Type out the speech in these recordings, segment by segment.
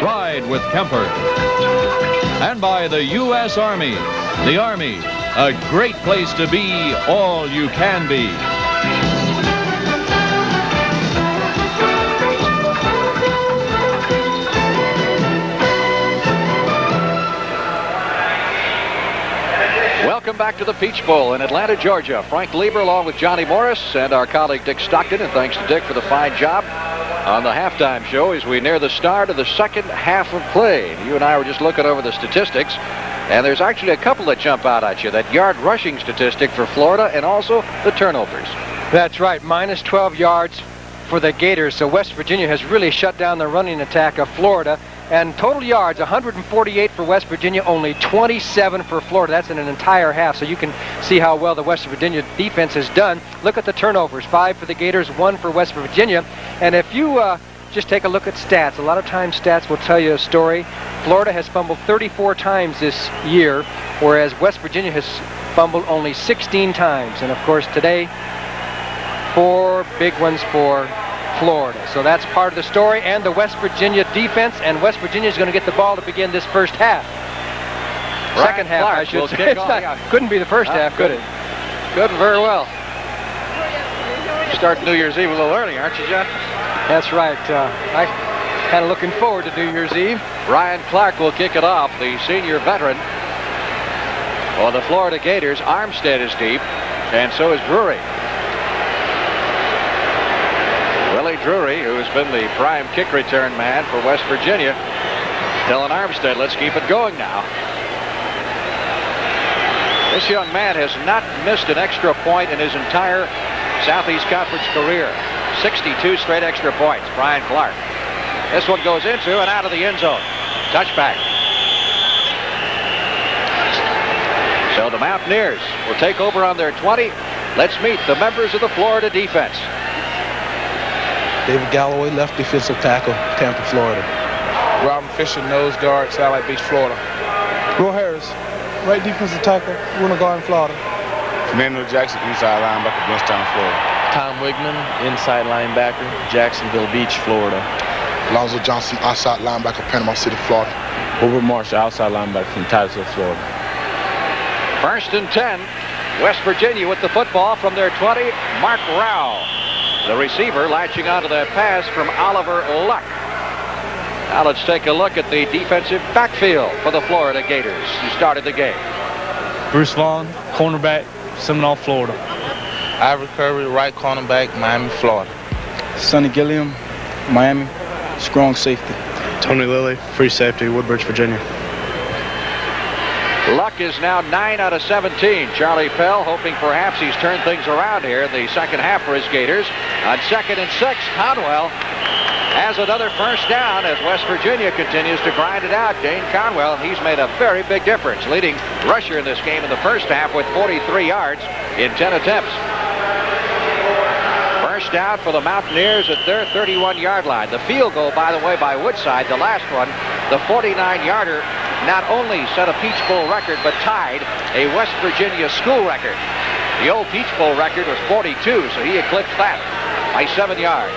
Ride with Kemper. And by the U.S. Army. The Army, a great place to be all you can be. Welcome back to the Peach Bowl in Atlanta, Georgia. Frank Lieber along with Johnny Morris and our colleague Dick Stockton. And thanks to Dick for the fine job on the halftime show as we near the start of the second half of play. You and I were just looking over the statistics, and there's actually a couple that jump out at you. That yard rushing statistic for Florida and also the turnovers. That's right, minus 12 yards for the Gators. So West Virginia has really shut down the running attack of Florida. And total yards, 148 for West Virginia, only 27 for Florida. That's in an entire half, so you can see how well the West Virginia defense has done. Look at the turnovers, 5 for the Gators, 1 for West Virginia. And if you just take a look at stats, a lot of times stats will tell you a story. Florida has fumbled 34 times this year, whereas West Virginia has fumbled only 16 times. And of course today, 4 big ones for Florida. So that's part of the story, and the West Virginia defense, and West Virginia is going to get the ball to begin this first half. Second half, I should say. Couldn't be the first half, could it? Couldn't very well. Start New Year's Eve a little early, aren't you, John? That's right. I'm kind of looking forward to New Year's Eve. Ryan Clark will kick it off, the senior veteran for the Florida Gators. Armstead is deep, and so is Drury. Willie Drury, who's been the prime kick return man for West Virginia, telling Armstead, let's keep it going now. This young man has not missed an extra point in his entire Southeast Conference career. 62 straight extra points, Brian Clark. This one goes into and out of the end zone. Touchback. So the Mountaineers will take over on their 20. Let's meet the members of the Florida defense. David Galloway, left defensive tackle, Tampa, Florida. Robin Fisher, nose guard, Satellite Beach, Florida. Will Harris, right defensive tackle, Winter Garden, Florida. Fernando Jackson, inside linebacker, Benstown, Florida. Tom Wigman, inside linebacker, Jacksonville Beach, Florida. Alonzo Johnson, outside linebacker, Panama City, Florida. Wilbur Marshall, outside linebacker from Titusville, Florida. 1st and 10. West Virginia with the football from their 20. Mark Rao, the receiver, latching onto that pass from Oliver Luck. Now let's take a look at the defensive backfield for the Florida Gators, who started the game. Bruce Vaughn, cornerback, Seminole, Florida. Ivory Curry, right cornerback, Miami, Florida. Sonny Gilliam, Miami, strong safety. Tony Lilly, free safety, Woodbridge, Virginia. Luck is now 9 out of 17. Charlie Pell hoping perhaps he's turned things around here in the second half for his Gators. On 2nd and 6, Conwell has another first down as West Virginia continues to grind it out. Dane Conwell, he's made a very big difference, leading rusher in this game in the first half with 43 yards in 10 attempts. First down for the Mountaineers at their 31-yard line. The field goal, by the way, by Woodside, the last one, the 49-yarder, not only set a Peach Bowl record, but tied a West Virginia school record. The old Peach Bowl record was 42, so he eclipsed that by 7 yards.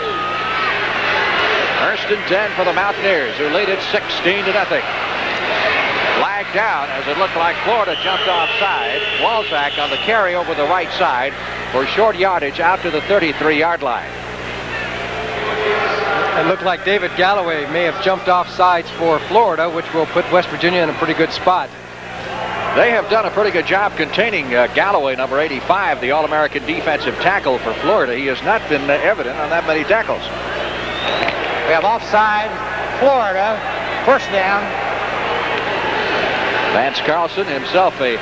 1st and 10 for the Mountaineers, who lead it 16-0. Flag down as it looked like Florida jumped offside. Walzak on the carry over the right side for short yardage out to the 33-yard line. It looked like David Galloway may have jumped off sides for Florida, which will put West Virginia in a pretty good spot. They have done a pretty good job containing Galloway, number 85, the All-American defensive tackle for Florida. He has not been evident on that many tackles. We have offside, Florida, first down. Vance Carlson, himself a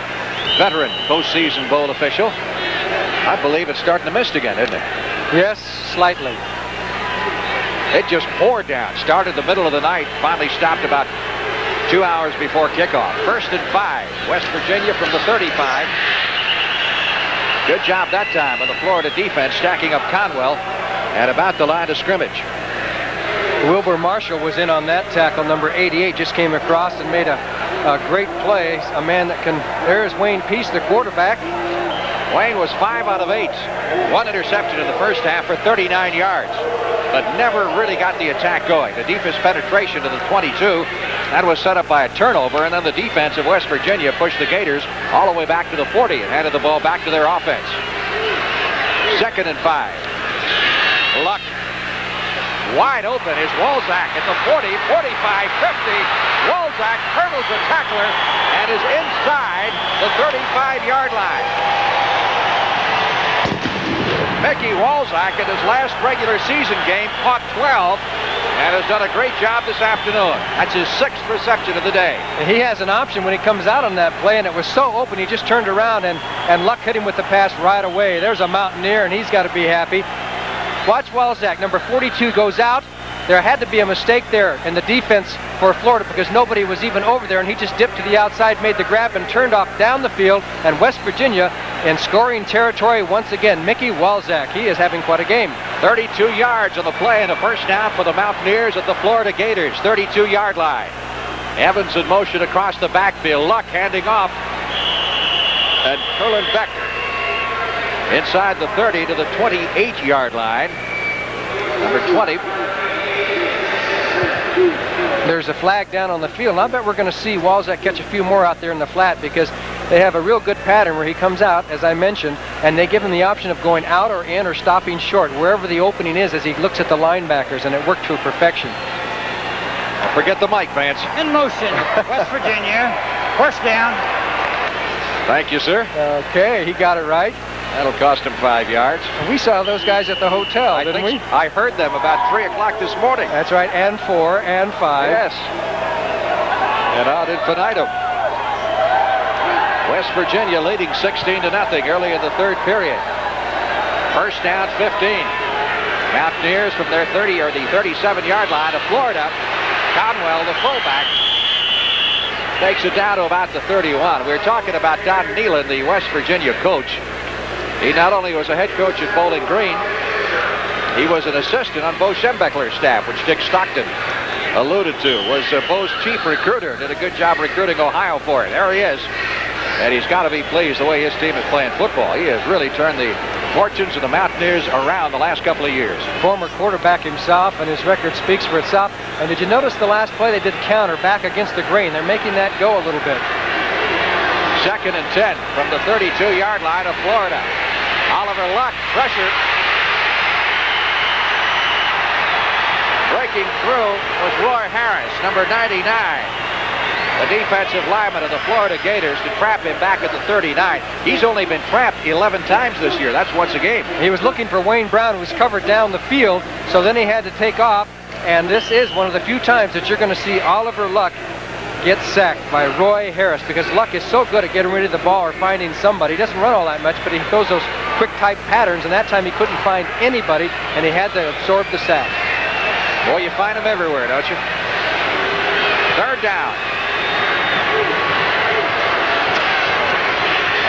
veteran postseason bowl official. I believe it's starting to mist again, isn't it? Yes, slightly. It just poured down. Started the middle of the night. Finally stopped about 2 hours before kickoff. 1st and 5. West Virginia from the 35. Good job that time of the Florida defense, stacking up Conwell at about the line of scrimmage. Wilbur Marshall was in on that tackle. Number 88 just came across and made a great play. A man that can... There's Wayne Peace, the quarterback. Wayne was 5 out of 8. 1 interception in the first half for 39 yards. but never really got the attack going. The deepest penetration to the 22. That was set up by a turnover, and then the defense of West Virginia pushed the Gators all the way back to the 40 and handed the ball back to their offense. 2nd and 5. Luck. Wide open is Walzak at the 40, 45, 50. Walzak hurdles the tackler and is inside the 35-yard line. Mickey Walzak in his last regular season game caught 12 and has done a great job this afternoon. That's his 6th reception of the day. He has an option when he comes out on that play, and it was so open he just turned around and Luck hit him with the pass right away. There's a Mountaineer, and he's got to be happy. Watch Walzak, number 42 goes out. There had to be a mistake there in the defense for Florida because nobody was even over there, and he just dipped to the outside, made the grab, and turned off down the field. And West Virginia in scoring territory once again. Mickey Walzak, he is having quite a game. 32 yards on the play and a first down for the Mountaineers at the Florida Gators, 32-yard line. Evans in motion across the backfield. Luck handing off. And Curlin Becker inside the 30 to the 28-yard line. Number 20. There's a flag down on the field, and I bet we're going to see Walzak catch a few more out there in the flat because they have a real good pattern where he comes out, as I mentioned, and they give him the option of going out or in or stopping short, wherever the opening is as he looks at the linebackers, and it worked to perfection. Don't forget the mic, Vance. In motion, West Virginia. First down. Thank you, sir. Okay, he got it right. That'll cost him 5 yards. We saw those guys at the hotel, didn't we? I heard them about 3 o'clock this morning. That's right, and 4 and 5. Yes. And ad infinitum. West Virginia leading 16-0 early in the 3rd period. First down, 15. Mountaineers from their 30 or the 37-yard line of Florida. Conwell, the fullback, takes it down to about the 31. We were talking about Don Nealon, the West Virginia coach. He not only was a head coach at Bowling Green, he was an assistant on Bo Schembechler's staff, which Dick Stockton alluded to, was Bo's chief recruiter, did a good job recruiting Ohio for it. There he is. And he's got to be pleased the way his team is playing football. He has really turned the fortunes of the Mountaineers around the last couple of years. Former quarterback himself, and his record speaks for itself. And did you notice the last play they did counter back against the grain? They're making that go a little bit. 2nd and 10 from the 32-yard line of Florida. Oliver Luck, pressure. Breaking through was Roy Harris, number 99. The defensive lineman of the Florida Gators to trap him back at the 39. He's only been trapped 11 times this year. That's once a game. He was looking for Wayne Brown, who was covered down the field, so then he had to take off. And this is one of the few times that you're going to see Oliver Luck get sacked by Roy Harris, because Luck is so good at getting rid of the ball or finding somebody. He doesn't run all that much, but he throws those quick type patterns, and that time he couldn't find anybody, and he had to absorb the sack. Boy, you find them everywhere, don't you? 3rd down.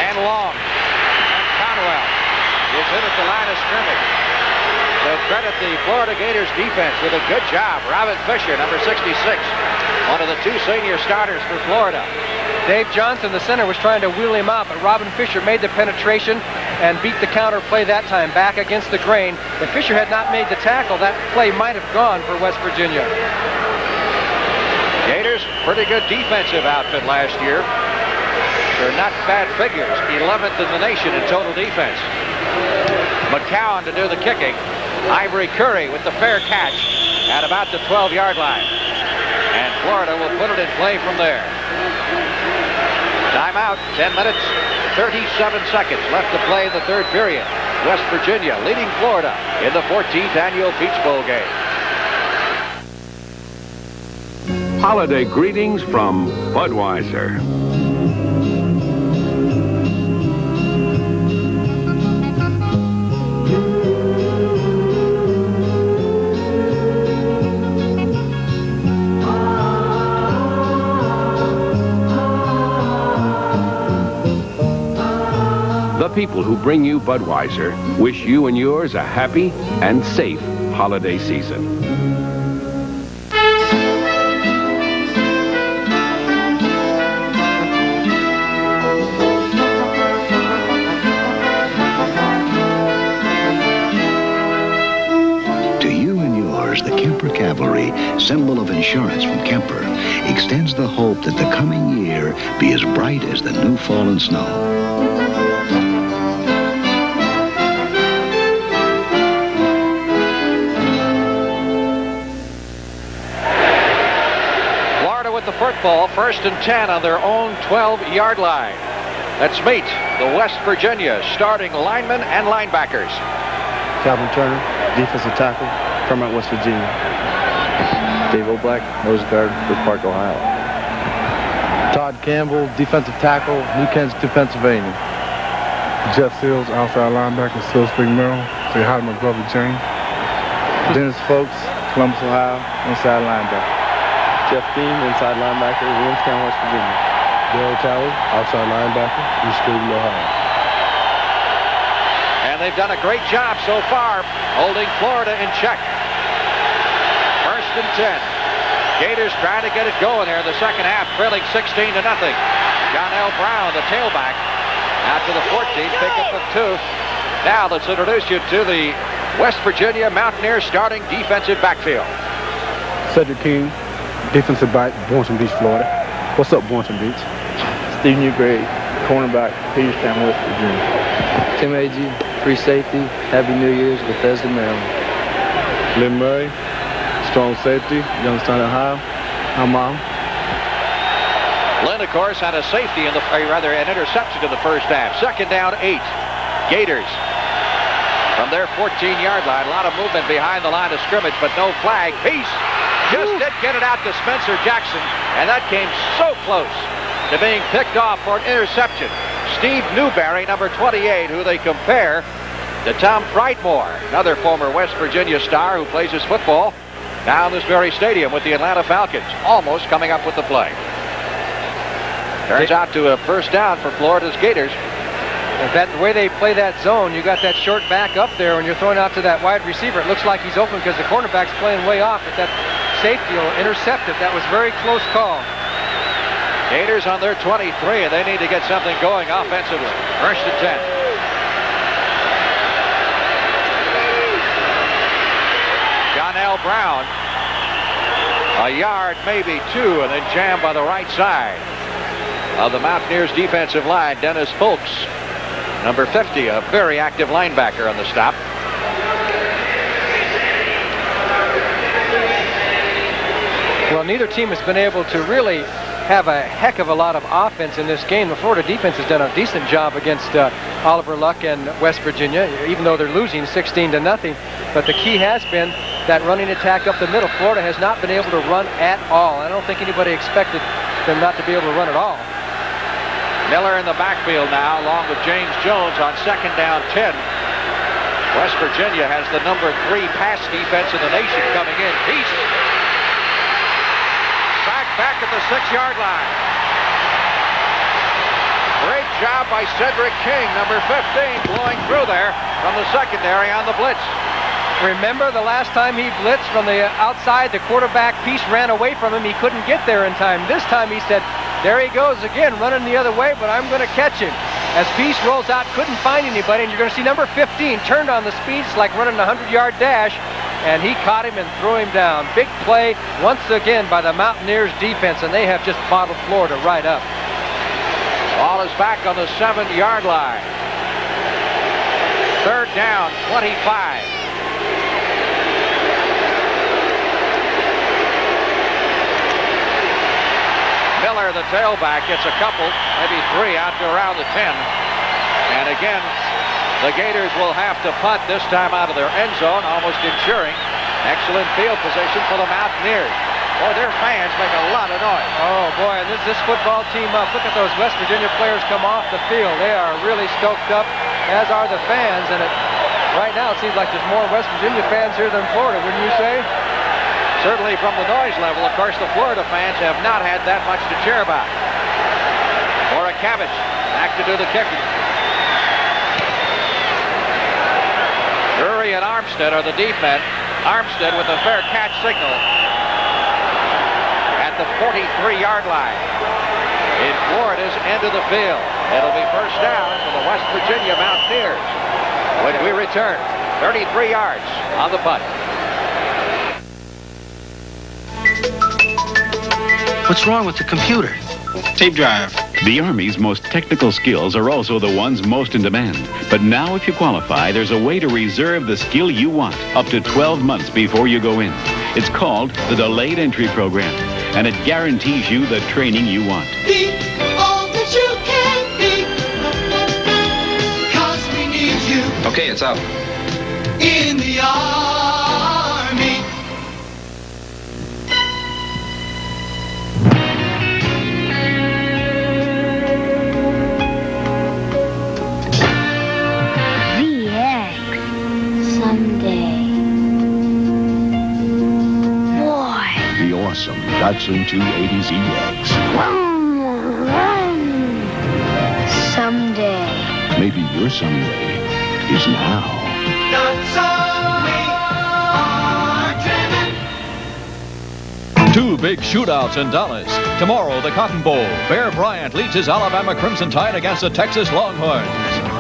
And long. And Conwell is in at the line of scrimmage. So credit the Florida Gators defense with a good job. Robin Fisher, number 66, one of the 2 senior starters for Florida. Dave Johnson, the center, was trying to wheel him out, but Robin Fisher made the penetration and beat the counter play that time back against the grain. If Fisher had not made the tackle, that play might have gone for West Virginia. Gators, pretty good defensive outfit last year. They're not bad figures. 11th in the nation in total defense. McCown to do the kicking. Ivory Curry with the fair catch at about the 12-yard line. And Florida will put it in play from there. Timeout, 10 minutes, 37 seconds left to play in the 3rd period. West Virginia leading Florida in the 14th annual Peach Bowl game. Holiday greetings from Budweiser. The people who bring you Budweiser wish you and yours a happy and safe holiday season. To you and symbol of insurance from Kemper, extends the hope that the coming year be as bright as the new fallen snow. With the football, 1st and 10 on their own 12-yard line. Let's meet the West Virginia starting linemen and linebackers. Calvin Turner, defensive tackle, Paramount, West Virginia. Dave O'Black, nose guard for Park, Ohio. Todd Campbell, defensive tackle, New Kensington, Pennsylvania. Jeff Seals, outside linebacker, Silver Spring, Maryland. Say hi to my brother James. Dennis Folks, Columbus, Ohio, inside linebacker. Jeff Beam, inside linebacker, Williamstown, West Virginia. Darryl Talley, outside linebacker, East Stadium, Ohio. And they've done a great job so far holding Florida in check. 1st and 10. Gators trying to get it going here in the second half, trailing 16-0. John L. Brown, the tailback, out to the 14, pick up of 2. Now let's introduce you to the West Virginia Mountaineers starting defensive backfield. Cedric King, defensive back, Boynton Beach, Florida. What's up, Boynton Beach? Steve Newgrave, cornerback, Peterstown, West Virginia. Tim Agee, free safety, Happy New Year's, Bethesda, Maryland. Lynn Murray, strong safety, Youngstown, Ohio. I'm Mom. Lynn, of course, had a safety in the, or rather, an interception in the first half. 2nd down, 8. Gators from their 14-yard line. A lot of movement behind the line of scrimmage, but no flag. Peace. Just did get it out to Spencer Jackson, and that came so close to being picked off for an interception. Steve Newberry, number 28, who they compare to Tom Frightmore, another former West Virginia star who plays his football now in this very stadium with the Atlanta Falcons, almost coming up with the play. Turns out to a first down for Florida's Gators. The way they play that zone, you got that short back up there when you're throwing out to that wide receiver. It looks like he's open because the cornerback's playing way off, but that safety will intercept it. That was a very close call. Gators on their 23, and they need to get something going offensively. 1st and 10. John L. Brown, a yard, maybe 2, and then jammed by the right side of the Mountaineers defensive line. Dennis Folks, number 50, a very active linebacker on the stop. Well, neither team has been able to really have a heck of a lot of offense in this game. The Florida defense has done a decent job against Oliver Luck and West Virginia, even though they're losing 16-0. But the key has been that running attack up the middle. Florida has not been able to run at all. I don't think anybody expected them not to be able to run at all. Miller in the backfield now, along with James Jones on 2nd down 10. West Virginia has the number 3 pass defense in the nation coming in. Peace. Back at the 6-yard line. Great job by Cedric King, number 15, blowing through there from the secondary on the blitz. Remember the last time he blitzed from the outside, the quarterback Peace ran away from him. He couldn't get there in time. This time he said, there he goes again, running the other way, but I'm going to catch him. As Peace rolls out, couldn't find anybody, and you're going to see number 15 turned on the speed. It's like running a 100-yard dash. And he caught him and threw him down. Big play once again by the Mountaineers defense, and they have just bottled Florida right up. Ball is back on the 7-yard line. 3rd down, 25. Miller, the tailback, gets a couple, maybe 3 out to around the 10. And again, the Gators will have to punt this time out of their end zone, almost ensuring excellent field position for the Mountaineers. Boy, their fans make a lot of noise. Oh, boy, and this football team up. Look at those West Virginia players come off the field. They are really stoked up, as are the fans. And right now, it seems like there's more West Virginia fans here than Florida, wouldn't you say? Certainly from the noise level. Of course, the Florida fans have not had that much to cheer about. Morakavich back to do the kicking. Drury and Armstead are the defense. Armstead with a fair catch signal at the 43-yard line in Florida's end of the field. It'll be first down for the West Virginia Mountaineers when we return. 33 yards on the punt. What's wrong with the computer? Tape drive. The Army's most technical skills are also the ones most in demand. But now if you qualify, there's a way to reserve the skill you want up to 12 months before you go in. It's called the Delayed Entry Program, and it guarantees you the training you want. Be all that you can be, 'cause we need you. Okay, it's up. In the Army. Awesome Datsun 280ZX. Someday. Maybe your someday is now. Not so we are driven. Two big shootouts in Dallas. Tomorrow, the Cotton Bowl. Bear Bryant leads his Alabama Crimson Tide against the Texas Longhorns.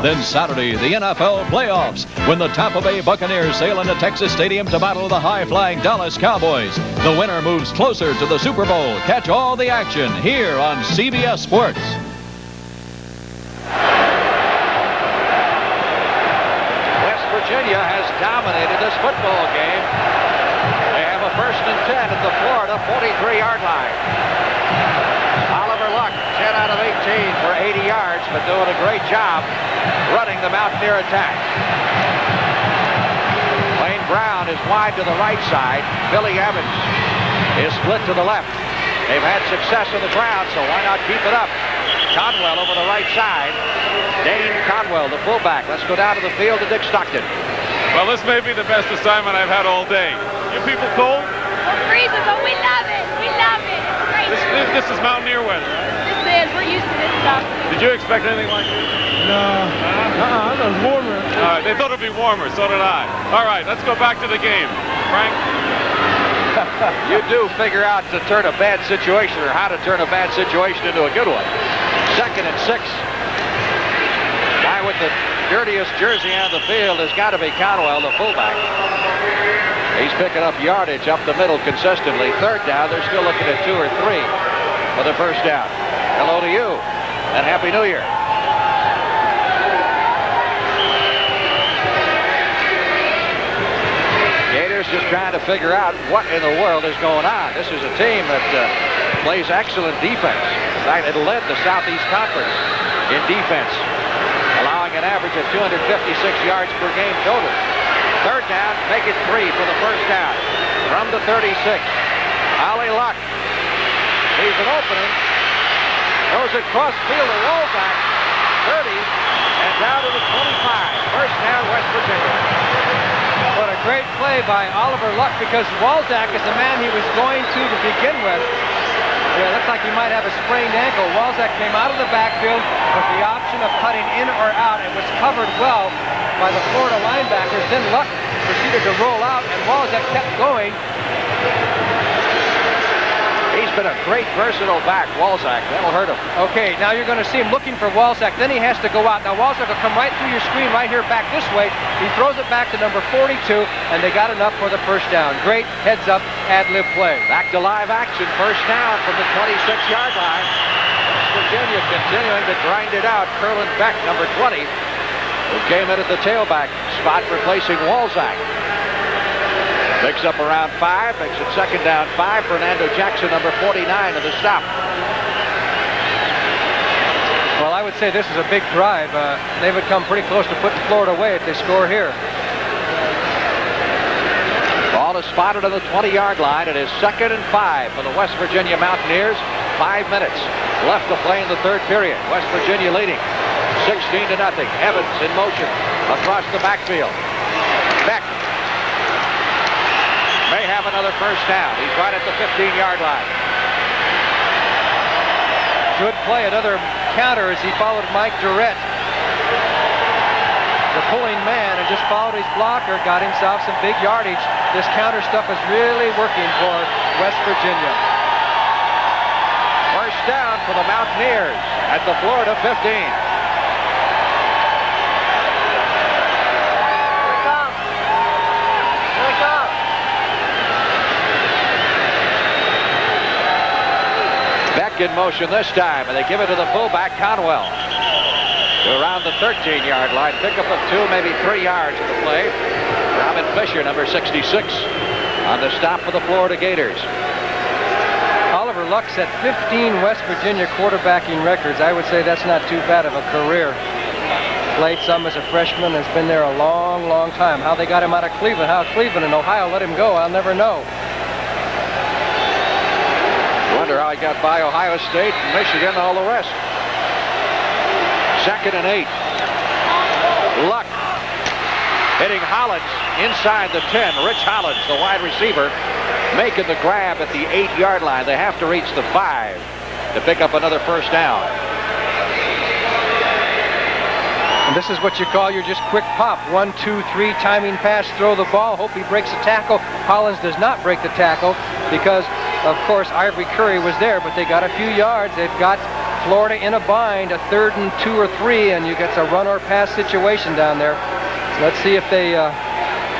Then Saturday, the NFL playoffs, when the Tampa Bay Buccaneers sail into Texas Stadium to battle the high-flying Dallas Cowboys. The winner moves closer to the Super Bowl. Catch all the action here on CBS Sports. West Virginia has dominated this football game. They have a 1st and 10 at the Florida 43-yard line. Oliver Luck, 10 out of 18 for 80 yards, but doing a great job running the Mountaineer attack. Lane Brown is wide to the right side. Billy Evans is split to the left. They've had success on the ground, so why not keep it up? Conwell over the right side. Dane Conwell, the fullback. Let's go down to the field to Dick Stockton. Well, this may be the best assignment I've had all day. You people cold? We're freezing, but we love it. We love it. It's great. This is Mountaineer weather, right? This is. We're used to this stuff. Did you expect anything like this? No. I thought it was warmer. All right, they thought it would be warmer. So did I. All right, let's go back to the game. Frank? You do figure out to turn a bad situation, or how to turn a bad situation into a good one. 2nd and 6. Guy with the dirtiest jersey on the field has got to be Conwell, the fullback. He's picking up yardage up the middle consistently. 3rd down, they're still looking at 2 or 3 for the 1st down. Hello to you, and Happy New Year. Gators just trying to figure out what in the world is going on. This is a team that plays excellent defense. In fact, it led the Southeast Conference in defense, allowing an average of 256 yards per game total. 3rd down, make it 3 for the 1st down. From the 36, Ollie Luck sees an opening, throws it cross field to Wolzak, 30, and down to the 25. 1st down, West Virginia. What a great play by Oliver Luck, because Wolzak is the man he was going to begin with. Yeah, it looks like he might have a sprained ankle. Wolzak came out of the backfield with the option of cutting in or out and was covered well by the Florida linebackers. Then Luck proceeded to roll out, and Wolzak kept going. He's been a great versatile back, Wolzak. That'll hurt him. Okay, now you're going to see him looking for Wolzak. Then he has to go out. Now Wolzak will come right through your screen right here back this way. He throws it back to number 42, and they got enough for the 1st down. Great heads-up ad-lib play. Back to live action. 1st down from the 26-yard line. West Virginia continuing to grind it out. Curlin Beck, number 20, who came in at the tailback spot, replacing Wolzak. Picks up around 5, makes it 2nd down 5. Fernando Jackson, number 49, of the stop. Well, I would say this is a big drive. They would come pretty close to putting Florida away if they score here. Ball is spotted on the 20-yard line. It is 2nd and 5 for the West Virginia Mountaineers. 5 minutes left to play in the 3rd period. West Virginia leading 16-0. Evans in motion across the backfield. Beck may have another 1st down. He's right at the 15-yard line. Good play, another counter as he followed Mike Durrett, the pulling man, and just followed his blocker, got himself some big yardage. This counter stuff is really working for West Virginia. 1st down for the Mountaineers at the Florida 15. Beck in motion this time, and they give it to the fullback, Conwell. To around the 13-yard line. Pickup of 2, maybe 3 yards in the play. Robin Fisher, number 66, on the stop for the Florida Gators. Oliver Luck set 15 West Virginia quarterbacking records. I would say that's not too bad of a career. Played some as a freshman, has been there a long, long time. How they got him out of Cleveland, how Cleveland and Ohio let him go, I'll never know. Wonder how he got by Ohio State, Michigan, all the rest. 2nd and 8. Luck hitting Hollins inside the 10. Rich Hollins, the wide receiver, making the grab at the 8-yard line. They have to reach the 5 to pick up another first down. And this is what you call your just quick pop. 1, 2, 3, timing pass, throw the ball, hope he breaks the tackle. Hollins does not break the tackle because, of course, Ivory Curry was there, but they got a few yards. They've got Florida in a bind, a 3rd and 2 or 3, and you get a run or pass situation down there. So let's see if they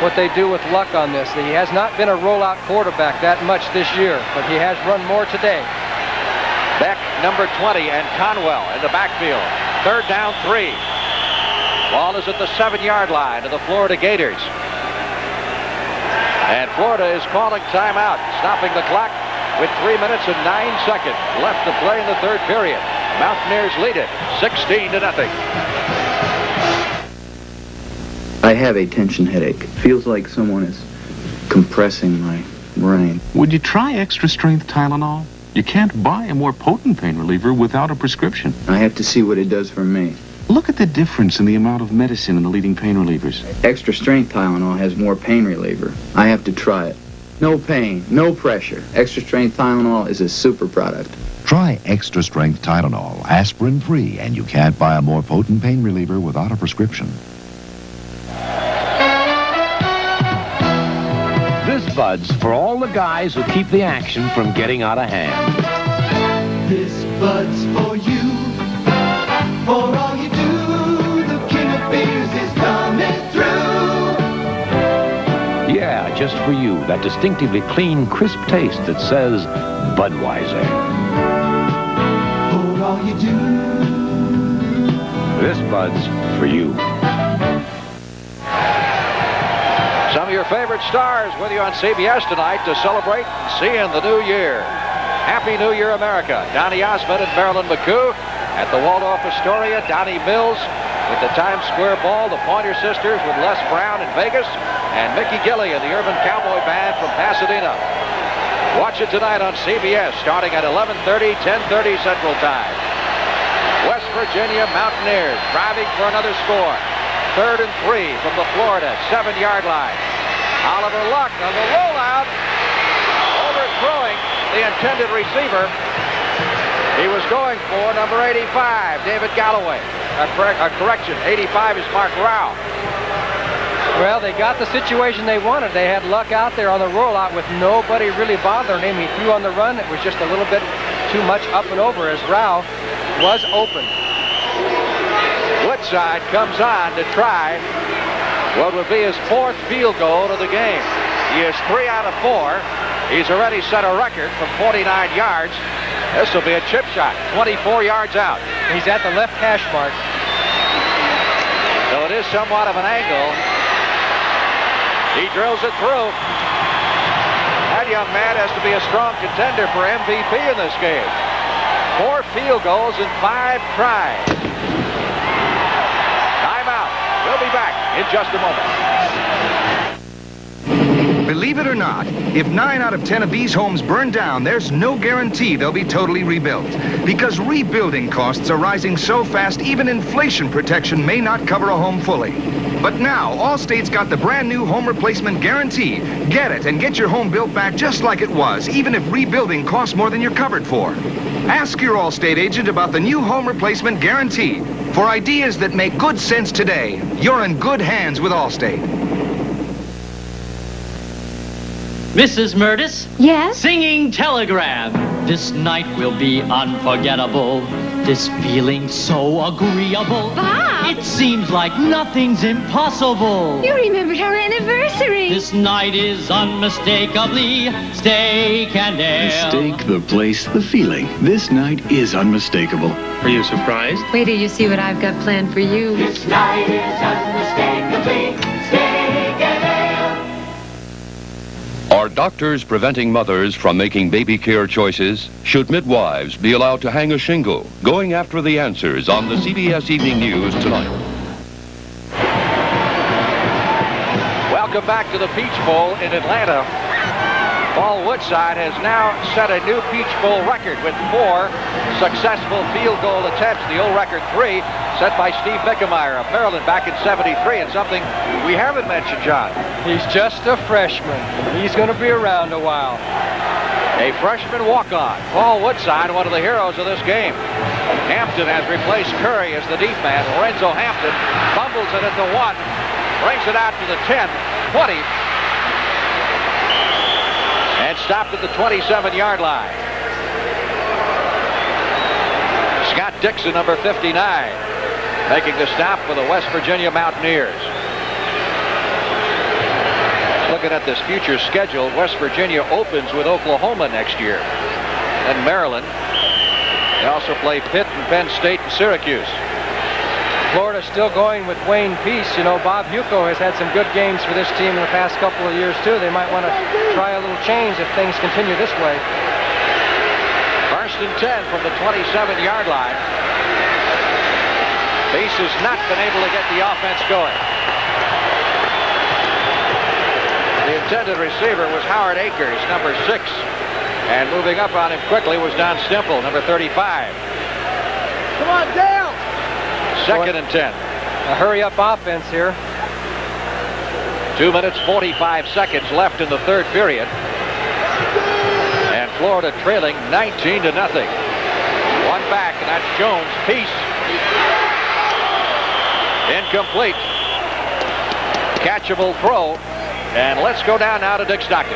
what they do with Luck on this. He has not been a rollout quarterback that much this year, but he has run more today. Beck, number 20, and Conwell in the backfield. 3rd down, 3. Ball is at the 7-yard line of the Florida Gators. And Florida is calling timeout, stopping the clock with 3 minutes and 9 seconds left to play in the 3rd period. Mountaineers lead it 16-0. I have a tension headache. Feels like someone is compressing my brain. Would you try extra strength Tylenol? You can't buy a more potent pain reliever without a prescription. I have to see what it does for me. Look at the difference in the amount of medicine in the leading pain relievers. Extra strength Tylenol has more pain reliever. I have to try it. No pain, no pressure. Extra strength Tylenol is a super product. Try extra strength Tylenol, aspirin-free, and you can't buy a more potent pain reliever without a prescription. This Bud's for all the guys who keep the action from getting out of hand. This Bud's for you. For all you do, the king of beers is coming through. Yeah, just for you, that distinctively clean, crisp taste that says Budweiser. For all you do. This Bud's for you. Some of your favorite stars with you on CBS tonight to celebrate seeing the new year. Happy New Year, America. Donny Osmond and Marilyn McCoo at the Waldorf Astoria. Donnie Mills with the Times Square Ball. The Pointer Sisters with Les Brown in Vegas. And Mickey Gilley and the Urban Cowboy Band from Pasadena. Watch it tonight on CBS starting at 11:30, 10:30 Central Time. West Virginia Mountaineers driving for another score. 3rd and 3 from the Florida 7-yard line. Oliver Luck on the rollout, overthrowing the intended receiver. He was going for number 85, David Galloway. A correction, 85 is Mark Rao. Well, they got the situation they wanted. They had Luck out there on the rollout with nobody really bothering him. He threw on the run. It was just a little bit too much up and over as Rao was open. Woodside comes on to try what would be his 4th field goal of the game. He is 3 out of 4. He's already set a record from 49 yards. This will be a chip shot, 24 yards out. He's at the left hash mark. So it is somewhat of an angle. He drills it through. That young man has to be a strong contender for MVP in this game. 4 field goals in 5 tries. We'll be back in just a moment. Believe it or not, if 9 out of 10 of these homes burn down, there's no guarantee they'll be totally rebuilt. Because rebuilding costs are rising so fast, even inflation protection may not cover a home fully. But now, Allstate's got the brand new home replacement guarantee. Get it and get your home built back just like it was, even if rebuilding costs more than you're covered for. Ask your Allstate agent about the new home replacement guarantee. For ideas that make good sense today, you're in good hands with Allstate. Mrs. Murtis? Yes? Singing telegram. This night will be unforgettable. This feeling so agreeable. Bob! It seems like nothing's impossible. You remembered our anniversary. This night is unmistakably steak and ale. The steak, the place, the feeling. This night is unmistakable. Are you surprised? Wait till you see what I've got planned for you. This night is unmistakably steak and ale. Are doctors preventing mothers from making baby care choices? Should midwives be allowed to hang a shingle? Going after the answers on the CBS Evening News tonight. Welcome back to the Peach Bowl in Atlanta. Paul Woodside has now set a new Peach Bowl record with 4 successful field goal attempts. The old record 3 set by Steve Mickemeyer of Maryland back in '73, and something we haven't mentioned, John. He's just a freshman. He's going to be around a while. A freshman walk-on. Paul Woodside, one of the heroes of this game. Hampton has replaced Curry as the deep man. Lorenzo Hampton fumbles it at the 1, brings it out to the 10, 20, and stopped at the 27-yard line. Scott Dixon, number 59, making the stop for the West Virginia Mountaineers. Looking at this future schedule, West Virginia opens with Oklahoma next year. Then Maryland. They also play Pitt and Penn State and Syracuse. Florida's still going with Wayne Peace. You know, Bob Huco has had some good games for this team in the past couple of years, too. They might want to try a little change if things continue this way. First and 10 from the 27-yard line. Peace has not been able to get the offense going. The intended receiver was Howard Akers, number 6. And moving up on him quickly was Don Stemple, number 35. Come on, down! Second and 10. A hurry-up offense here. 2 minutes, 45 seconds left in the third period. And Florida trailing 19-0. One back, and that's Jones. Peace. Incomplete. Catchable throw. And let's go down now to Dick Stockton.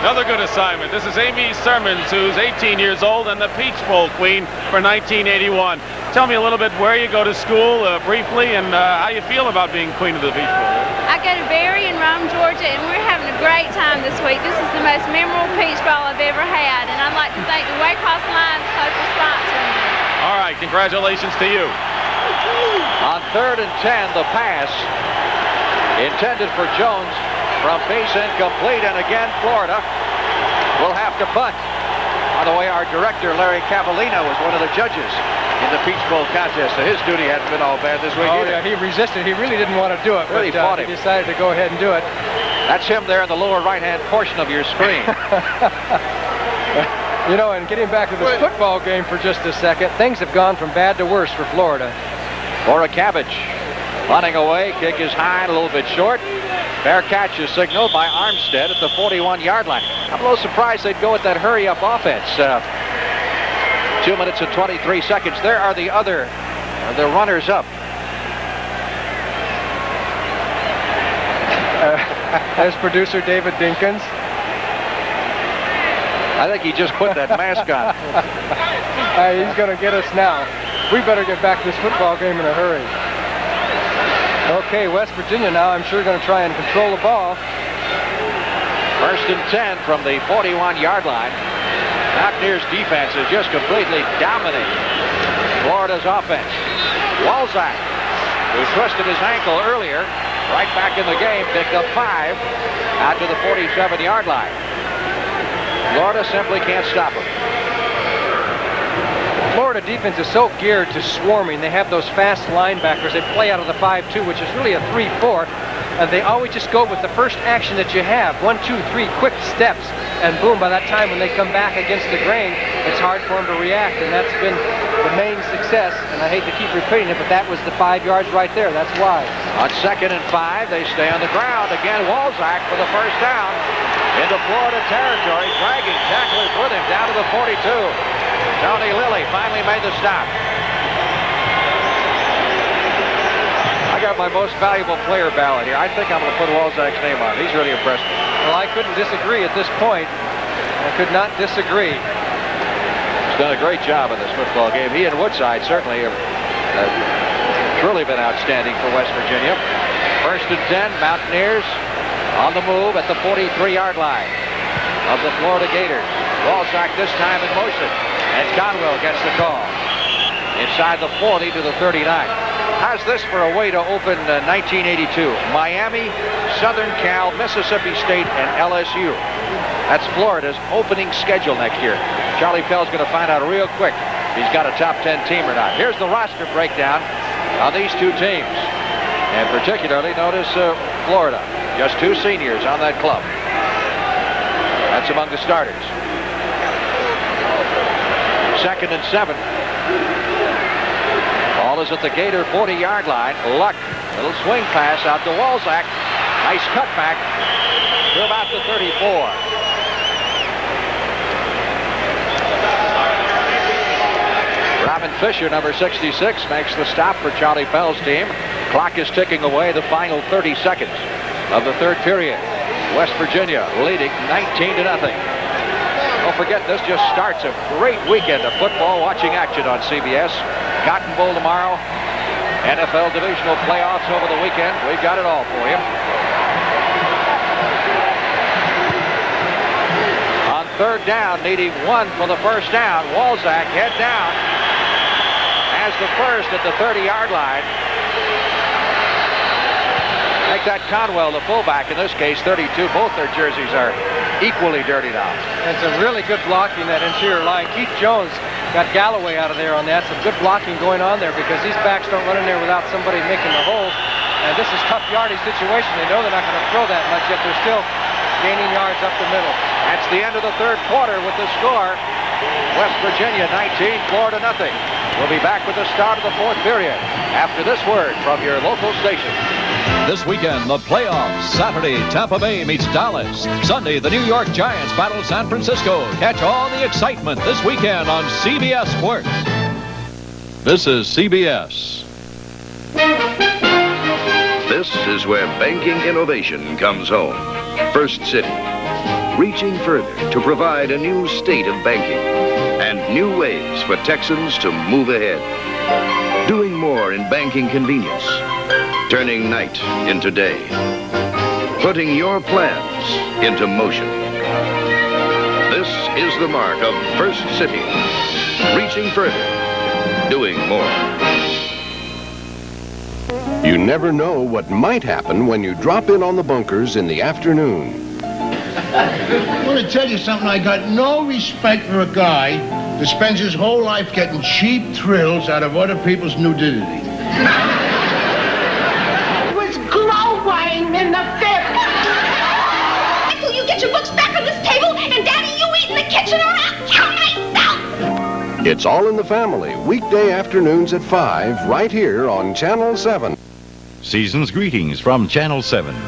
Another good assignment. This is Amy Sermons, who's 18 years old and the Peach Bowl queen for 1981. Tell me a little bit where you go to school briefly and how you feel about being queen of the Peach Bowl. I go to Berry in Rome, Georgia, and we're having a great time this week. This is the most memorable Peach Bowl I've ever had, and I'd like to thank the Waycross Lions Club for sponsoring me. All right, congratulations to you. On third and 10, the pass intended for Jones. From Peace, incomplete, and again Florida will have to punt. By the way, our director, Larry Cavallino, was one of the judges in the Peach Bowl contest, so his duty hadn't been all bad this week either. Yeah, he resisted. He really didn't want to do it, really but he decided to go ahead and do it. That's him there in the lower right-hand portion of your screen. You know, and getting back to this football game for just a second, things have gone from bad to worse for Florida. Laura Cabbage running away, kick is high and a little bit short. Fair catch is signaled by Armstead at the 41-yard line. I'm a little surprised they'd go with that hurry-up offense. 2 minutes and 23 seconds. There are the runners-up. There's producer David Dinkins. I think he just put that mask on. He's going to get us now. We better get back to this football game in a hurry. Okay, West Virginia now, I'm sure, going to try and control the ball. First and 10 from the 41-yard line. Mountaineers defense is just completely dominating Florida's offense. Walzak, who twisted his ankle earlier, right back in the game, picked up 5 out to the 47-yard line. Florida simply can't stop him. Florida defense is so geared to swarming. They have those fast linebackers. They play out of the 5-2, which is really a 3-4. And they always just go with the first action that you have. 1, 2, 3 quick steps. And boom, by that time when they come back against the grain, it's hard for them to react. And that's been the main success. And I hate to keep repeating it, but that was the 5 yards right there. That's why. On second and 5, they stay on the ground. Again, Walzak for the first down into Florida territory, dragging tacklers with him down to the 42. Tony Lilly finally made the stop. I got my most valuable player ballot here. I think I'm going to put Walzak's name on. He's really impressed me. Well, I couldn't disagree at this point. I could not disagree. He's done a great job in this football game. He and Woodside certainly have truly been outstanding for West Virginia. 1st and 10, Mountaineers on the move at the 43-yard line of the Florida Gators. Walzak this time in motion, and Conwell gets the call. Inside the 40 to the 39. How's this for a way to open 1982? Miami, Southern Cal, Mississippi State, and LSU. That's Florida's opening schedule next year. Charlie Pell's going to find out real quick if he's got a top 10 team or not. Here's the roster breakdown on these two teams. And particularly notice Florida. Just 2 seniors on that club. That's among the starters. 2nd and 7. Ball is at the Gator 40-yard line. Luck. Little swing pass out to Walzak. Nice cutback to about the 34. Robin Fisher, number 66, makes the stop for Charlie Pell's team. Clock is ticking away the final 30 seconds of the 3rd period. West Virginia leading 19-0. Don't forget, this just starts a great weekend of football watching action on CBS. Cotton Bowl tomorrow, NFL divisional playoffs over the weekend. We've got it all for you. On 3rd down, needing 1 for the 1st down. Walzak head down as the first at the 30-yard line. Make that Conwell the fullback, in this case 32. Both their jerseys are equally dirty now. And some really good blocking that interior line. Keith Jones got Galloway out of there on that. Some good blocking going on there because these backs don't run in there without somebody making the holes. And this is tough yardage situation. They know they're not going to throw that much, yet they're still gaining yards up the middle. That's the end of the 3rd quarter with the score. West Virginia 19, Florida nothing. We'll be back with the start of the 4th period after this word from your local station. This weekend, the playoffs. Saturday, Tampa Bay meets Dallas. Sunday, the New York Giants battle San Francisco. Catch all the excitement this weekend on CBS Sports. This is CBS. This is where banking innovation comes home. First City, reaching further to provide a new state of banking and new ways for Texans to move ahead. Doing more in banking convenience. Turning night into day. Putting your plans into motion. This is the mark of First City. Reaching further. Doing more. You never know what might happen when you drop in on the bunkers in the afternoon. I want to tell you something. I got no respect for a guy that spends his whole life getting cheap thrills out of other people's nudity. In the 5th. Until you get your books back on this table, and Daddy, you eat in the kitchen or I'll kill myself. It's All in the Family, weekday afternoons at 5, right here on Channel 7. Season's greetings from Channel 7. The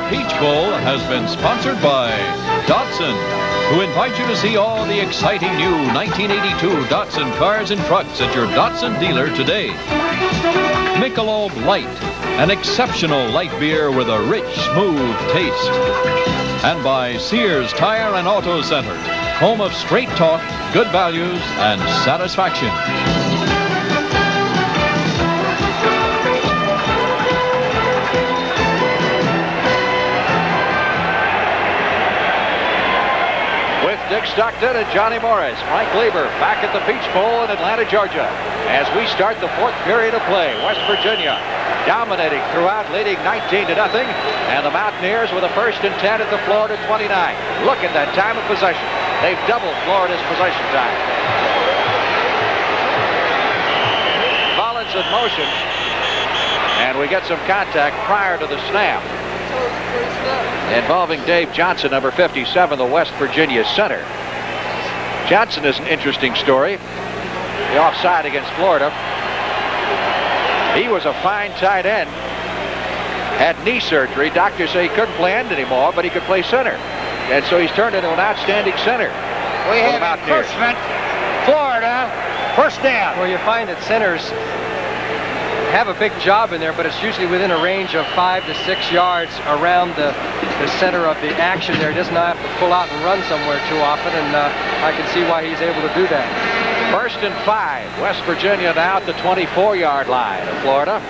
Peach Bowl has been sponsored by Datsun, who invite you to see all the exciting new 1982 Datsun cars and trucks at your Datsun dealer today. Michelob Light, an exceptional light beer with a rich, smooth taste. And by Sears Tire and Auto Center, home of straight talk, good values, and satisfaction. Dick Stockton and Johnny Morris. Mike Lieber back at the Peach Bowl in Atlanta, Georgia. As we start the 4th period of play, West Virginia dominating throughout, leading 19-0. And the Mountaineers with a 1st and 10 at the Florida 29. Look at that time of possession. They've doubled Florida's possession time. Mullins in motion. And we get some contact prior to the snap involving Dave Johnson, number 57, the West Virginia center. Johnson is an interesting story. The offside against Florida. He was a fine tight end. Had knee surgery. Doctors say he couldn't play end anymore, but he could play center. And so he's turned into an outstanding center. We have encroachment. Florida, 1st down. Well, you find that centers have a big job in there, but it's usually within a range of 5 to 6 yards around the center of the action there. He does not have to pull out and run somewhere too often, and I can see why he's able to do that. 1st and 5. West Virginia now at the 24-yard line of Florida.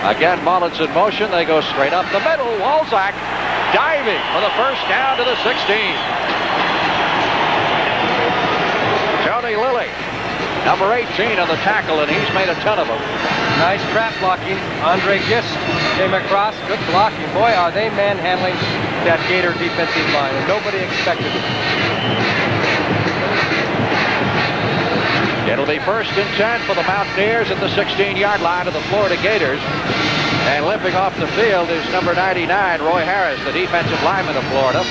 Again, Mullins in motion. They go straight up the middle. Walzak diving for the first down to the 16. Tony Lilly, number 18 on the tackle, and he's made a ton of them. Nice trap blocking. Andre Gist came across. Good blocking. Boy, are they manhandling that Gator defensive line, and nobody expected it. It'll be 1st and 10 for the Mountaineers at the 16-yard line of the Florida Gators. And limping off the field is number 99, Roy Harris, the defensive lineman of Florida.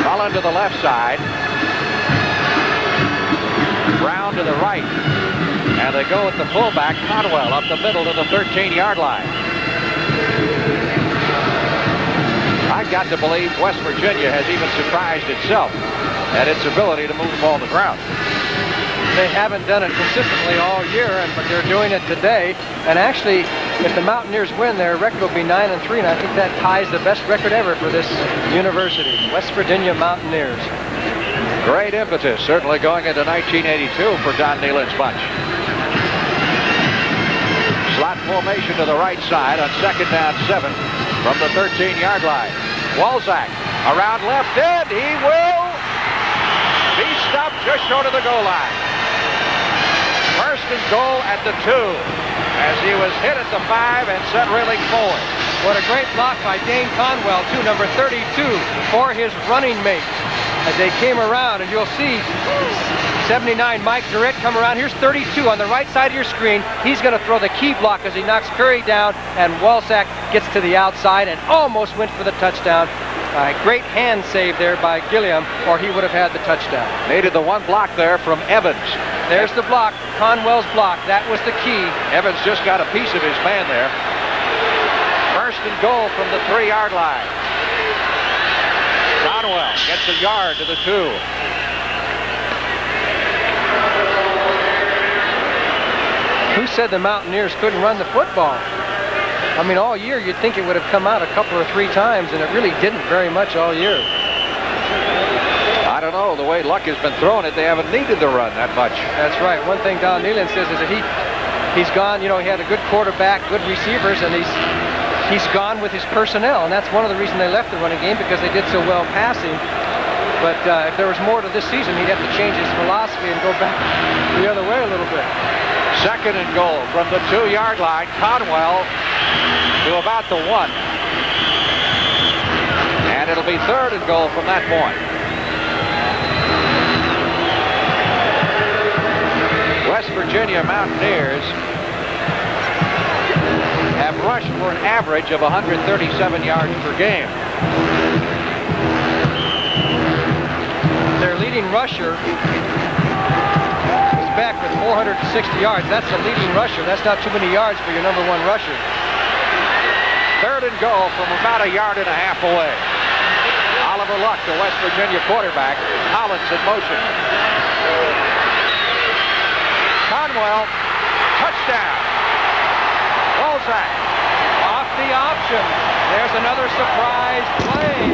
Mullen to the left side. Brown to the right. And they go with the fullback, Conwell, up the middle to the 13-yard line. I've got to believe West Virginia has even surprised itself at its ability to move the ball to the ground. They haven't done it consistently all year, but they're doing it today. And actually, if the Mountaineers win, their record will be 9-3, and I think that ties the best record ever for this university, West Virginia Mountaineers. Great impetus, certainly going into 1982 for Don Nehlen's bunch. Slot formation to the right side on 2nd down 7 from the 13-yard line. Walzak around left end. He will be stopped just short of the goal line. 1st and goal at the 2 as he was hit at the 5 and sent reeling forward. What a great block by Dane Conwell, too, number 32, for his running mate. As they came around, and you'll see 79 Mike Durrett come around. Here's 32 on the right side of your screen. He's going to throw the key block as he knocks Curry down, and Walzak gets to the outside and almost went for the touchdown. Great hand save there by Gilliam, or he would have had the touchdown. Needed the one block there from Evans. There's the block, Conwell's block. That was the key. Evans just got a piece of his man there. 1st and goal from the 3-yard line. Conwell gets a yard to the 2. Who said the Mountaineers couldn't run the football? I mean, all year you'd think it would have come out a couple or 3 times, and it really didn't very much all year. I don't know. The way Luck has been throwing it, they haven't needed to run that much. That's right. One thing Don Nehlen says is that he's gone, you know, he had a good quarterback, good receivers, and he's gone with his personnel, and that's one of the reasons they left the running game, because they did so well passing. But if there was more to this season, he'd have to change his philosophy and go back the other way a little bit. 2nd and goal from the 2-yard line. Conwell to about the 1. And it'll be 3rd and goal from that point. West Virginia Mountaineers have rushed for an average of 137 yards per game. Their leading rusher is back with 460 yards. That's the leading rusher. That's not too many yards for your number 1 rusher. 3rd and goal from about 1.5 yards away. Oliver Luck, the West Virginia quarterback. Hollins in motion. Conwell, touchdown. Walzak off the option. There's another surprise play.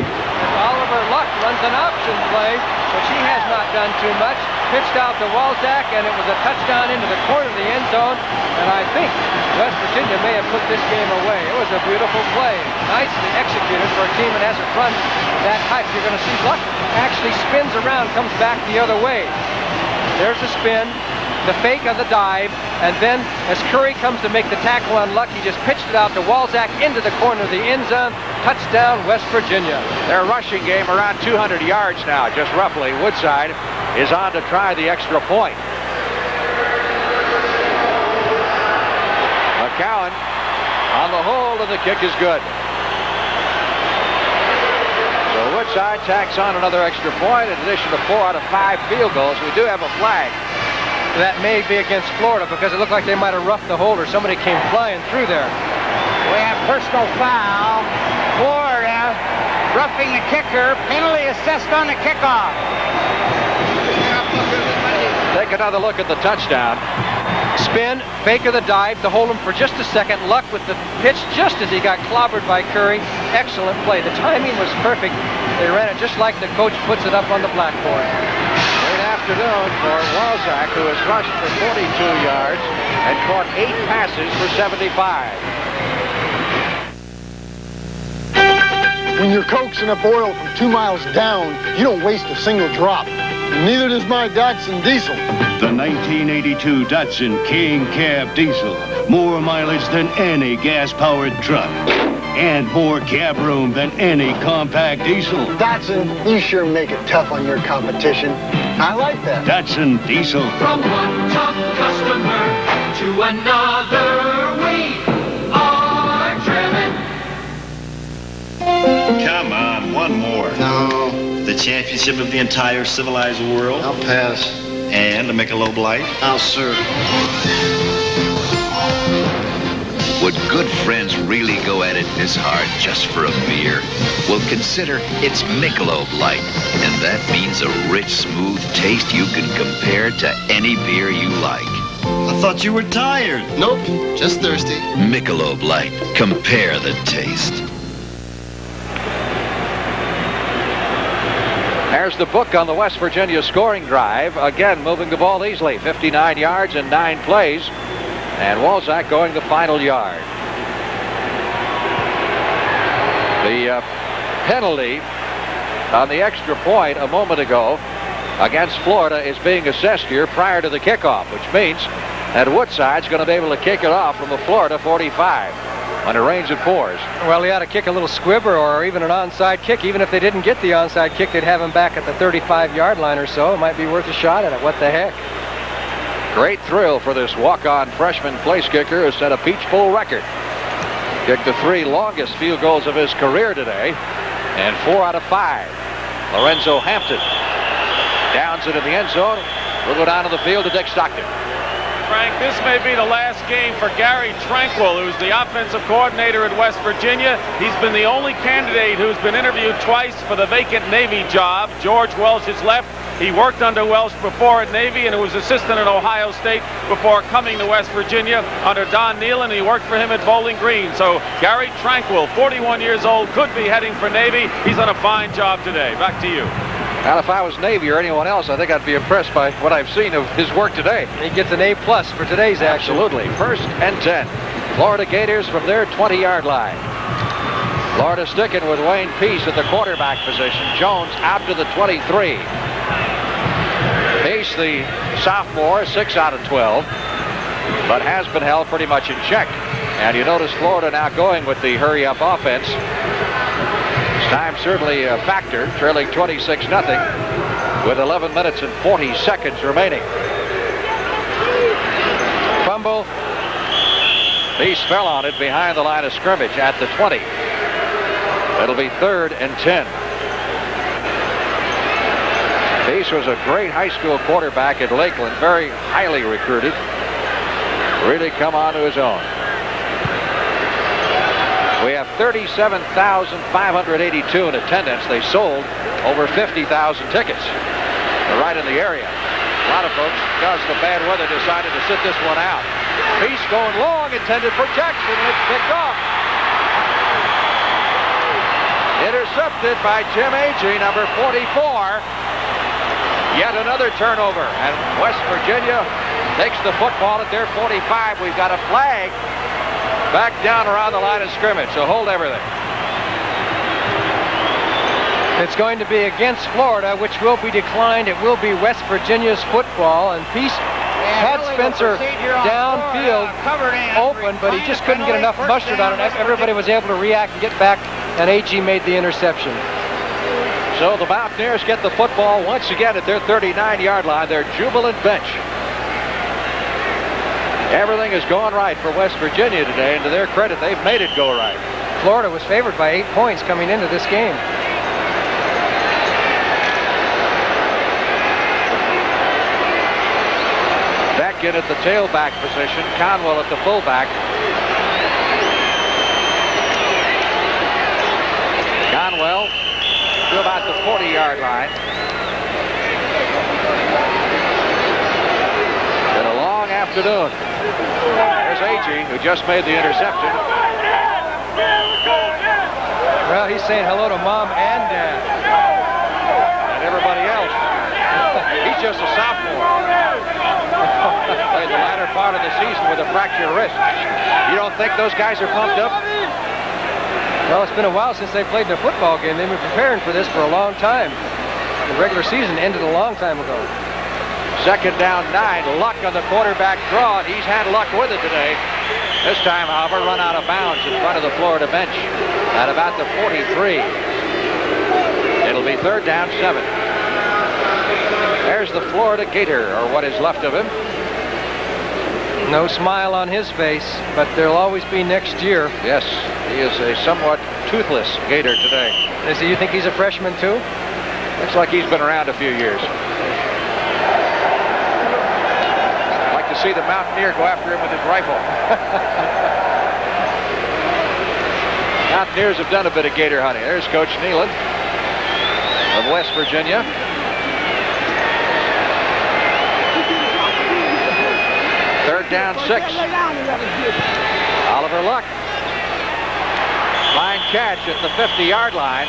Oliver Luck runs an option play, which he has not done too much. Pitched out to Walzak, and it was a touchdown into the corner of the end zone. And I think West Virginia may have put this game away. It was a beautiful play. Nicely executed for a team that hasn't run that height. You're going to see Luck actually spins around, comes back the other way. There's a spin, the fake of the dive, and then as Curry comes to make the tackle on Luck, he just pitched it out to Walzak into the corner of the end zone. Touchdown, West Virginia. Their rushing game around 200 yards now, just roughly. Woodside is on to try the extra point. McCowan on the hold, and the kick is good. So Woodside tacks on another extra point in addition to 4 out of 5 field goals. We do have a flag. That may be against Florida because it looked like they might have roughed the holder. Somebody came flying through there. We have personal foul. Florida roughing the kicker. Penalty assessed on the kickoff. Take another look at the touchdown. Spin, fake of the dive to hold him for just a second. Luck with the pitch just as he got clobbered by Curry. Excellent play. The timing was perfect. They ran it just like the coach puts it up on the blackboard. Great afternoon for Walzak, who has rushed for 42 yards and caught 8 passes for 75. When you're coaxing up oil from 2 miles down, you don't waste a single drop. Neither does my Datsun diesel. The 1982 Datsun King Cab Diesel. More mileage than any gas-powered truck. And more cab room than any compact diesel. Datsun, you sure make it tough on your competition. I like that. Datsun Diesel. From one top customer to another, we are driven. Come on, one more. No. The championship of the entire civilized world. I'll pass. And the Michelob Light. I'll serve. Would good friends really go at it this hard just for a beer? Well, consider it's Michelob Light, and that means a rich, smooth taste you can compare to any beer you like. I thought you were tired. Nope, just thirsty. Michelob Light. Compare the taste. There's the book on the West Virginia scoring drive. Again, moving the ball easily. 59 yards in 9 plays. And Walzak going the final yard. The penalty on the extra point a moment ago against Florida is being assessed here prior to the kickoff, which means that Woodside's going to be able to kick it off from the Florida 45 when it rains and pours. Well, he ought to kick a little squibber or even an onside kick. Even if they didn't get the onside kick, they'd have him back at the 35-yard line or so. It might be worth a shot at it. What the heck? Great thrill for this walk-on freshman place kicker who set a Peach Bowl record. Kicked the 3 longest field goals of his career today, and 4 out of 5. Lorenzo Hampton downs it in the end zone. We'll go down to the field to Dick Stockton. Frank, this may be the last game for Gary Tranquil, who's the offensive coordinator at West Virginia. He's been the only candidate who's been interviewed twice for the vacant Navy job. George Welsh has left. He worked under Welsh before at Navy and was assistant at Ohio State before coming to West Virginia under Don Nealon. He worked for him at Bowling Green. So Gary Tranquil, 41 years old, could be heading for Navy. He's done a fine job today. Back to you. Well, if I was Navy or anyone else, I think I'd be impressed by what I've seen of his work today. He gets an A+ for today's action. Absolutely. 1st and 10. Florida Gators from their 20-yard line. Florida sticking with Wayne Peace at the quarterback position. Jones out to the 23. Peace, the sophomore, 6 out of 12, but has been held pretty much in check. And you notice Florida now going with the hurry-up offense. Time certainly a factor, trailing 26-0 with 11 minutes and 40 seconds remaining. Fumble. Peace fell on it behind the line of scrimmage at the 20. It'll be 3rd and 10. Peace was a great high school quarterback at Lakeland, very highly recruited. Really come on to his own. We have 37,582 in attendance. They sold over 50,000 tickets. They're right in the area. A lot of folks, because of the bad weather, decided to sit this one out. Peace going long, intended for Jackson, and it's picked off. Intercepted by Jim Agee, number 44. Yet another turnover, and West Virginia takes the football at their 45. We've got a flag back down around the line of scrimmage, so hold everything. It's going to be against Florida, which will be declined. It will be West Virginia's football, and Peace had Spencer downfield open, but he just couldn't get enough mustard on it. Everybody was able to react and get back, and Agee made the interception. So the Mountaineers get the football once again at their 39-yard line, their jubilant bench. Everything has gone right for West Virginia today, and to their credit, they've made it go right. Florida was favored by 8 points coming into this game. Beckett at the tailback position, Conwell at the fullback. Conwell to about the 40-yard line. afternoon. There's Agee, who just made the interception. Well, he's saying hello to Mom and Dad. And everybody else. He's just a sophomore. Played the latter part of the season with a fractured wrist. You don't think those guys are pumped up? Well, it's been a while since they played in a football game. They've been preparing for this for a long time. The regular season ended a long time ago. Second down 9. Luck on the quarterback draw, and he's had luck with it today. This time, however, run out of bounds in front of the Florida bench at about the 43. It'll be third down 7. There's the Florida Gator, or what is left of him. No smile on his face, but there'll always be next year. Yes, he is a somewhat toothless Gator today. You think he's a freshman too? Looks like he's been around a few years. I'd like to see the Mountaineer go after him with his rifle. Mountaineers have done a bit of Gator hunting. There's Coach Nealon of West Virginia. Third down 6. Oliver Luck. Fine catch at the 50-yard line.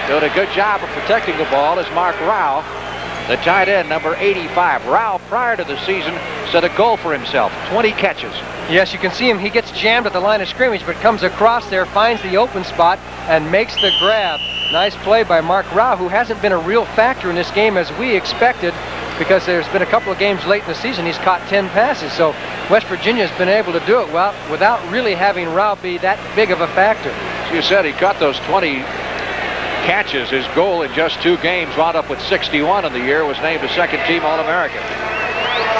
Doing a good job of protecting the ball is Mark Rao, the tight end, number 85. Rao, prior to the season, set a goal for himself, 20 catches. Yes, you can see him. He gets jammed at the line of scrimmage, but comes across there, finds the open spot, and makes the grab. Nice play by Mark Rao, who hasn't been a real factor in this game as we expected, because there's been a couple of games late in the season he's caught 10 passes. So West Virginia's been able to do it well without really having Rao be that big of a factor. As you said, he caught those 20 catches. His goal in just 2 games, wound up with 61 in the year, was named a second-team All-American.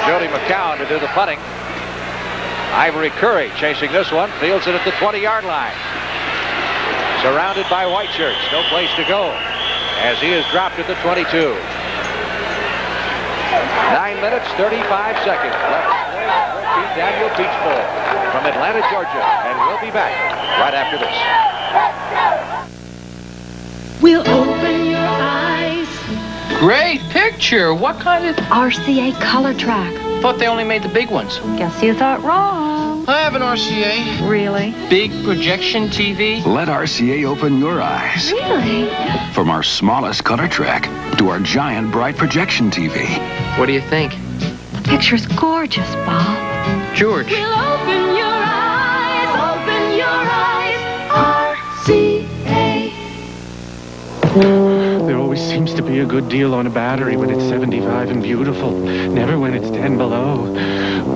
Jody McCown to do the punting. Ivory Curry chasing this one, fields it at the 20-yard line. Surrounded by white shirts, no place to go, as he is dropped at the 22. 9 minutes, 35 seconds left to play the Daniel Beach Bowl from Atlanta, Georgia, and we'll be back right after this. We'll open your eyes. Great picture. What kind of... RCA color track. Thought they only made the big ones. Guess you thought wrong. I have an RCA. Really? Big projection TV. Let RCA open your eyes. Really? From our smallest color track to our giant bright projection TV. What do you think? The picture's gorgeous, Bob. George. We'll open your eyes. Open your eyes. RCA. There always seems to be a good deal on a battery when it's 75 and beautiful. Never when it's 10 below.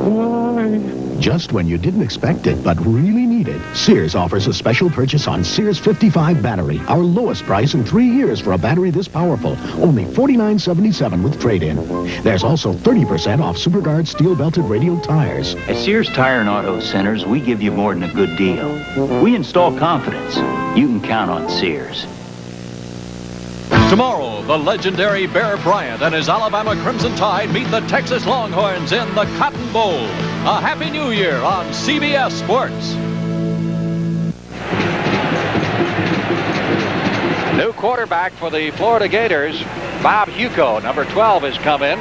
Why? Just when you didn't expect it, but really need it, Sears offers a special purchase on Sears 55 battery. Our lowest price in 3 years for a battery this powerful. Only $49.77 with trade-in. There's also 30% off SuperGuard steel-belted radial tires. At Sears Tire and Auto Centers, we give you more than a good deal. We install confidence. You can count on Sears. Tomorrow, the legendary Bear Bryant and his Alabama Crimson Tide meet the Texas Longhorns in the Cotton Bowl. A Happy New Year on CBS Sports. New quarterback for the Florida Gators, Bob Hugo, number 12, has come in.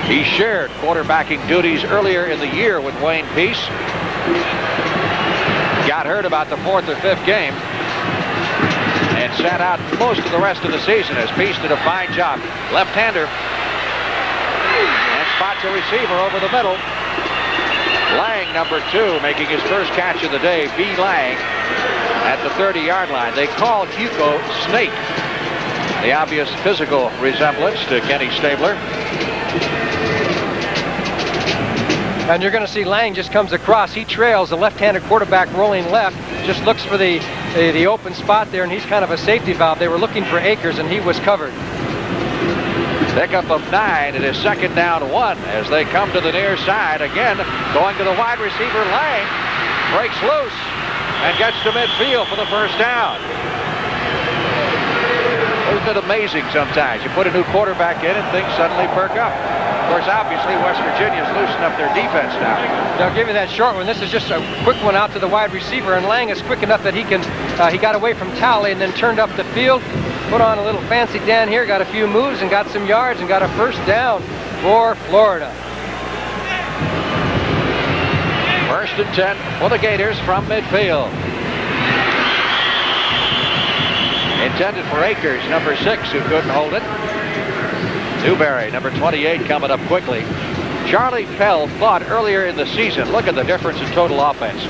He shared quarterbacking duties earlier in the year with Wayne Peace. Got hurt about the 4th or 5th game and sat out most of the rest of the season as Peace did a fine job. Left-hander. And spots a receiver over the middle. Lang, number 2, making his first catch of the day. B. Lang at the 30-yard line. They call Hugo Snake. The obvious physical resemblance to Kenny Stabler. And you're going to see Lang just comes across. He trails the left-handed quarterback rolling left. Just looks for the open spot there, and he's kind of a safety valve. They were looking for Akers, and he was covered. Pickup of 9. It is second down 1 as they come to the near side. Again, going to the wide receiver. Lang breaks loose and gets to midfield for the first down. Isn't it amazing sometimes? You put a new quarterback in and things suddenly perk up. Of course, obviously, West Virginia's loosened up their defense now. They'll give you that short one. This is just a quick one out to the wide receiver, and Lang is quick enough that he got away from Talley and then turned up the field, put on a little fancy Dan here, got a few moves and got some yards and got a first down for Florida. First and 10 for the Gators from midfield. Intended for Akers, number 6, who couldn't hold it. Newberry, number 28, coming up quickly. Charlie Pell thought earlier in the season, look at the difference in total offense,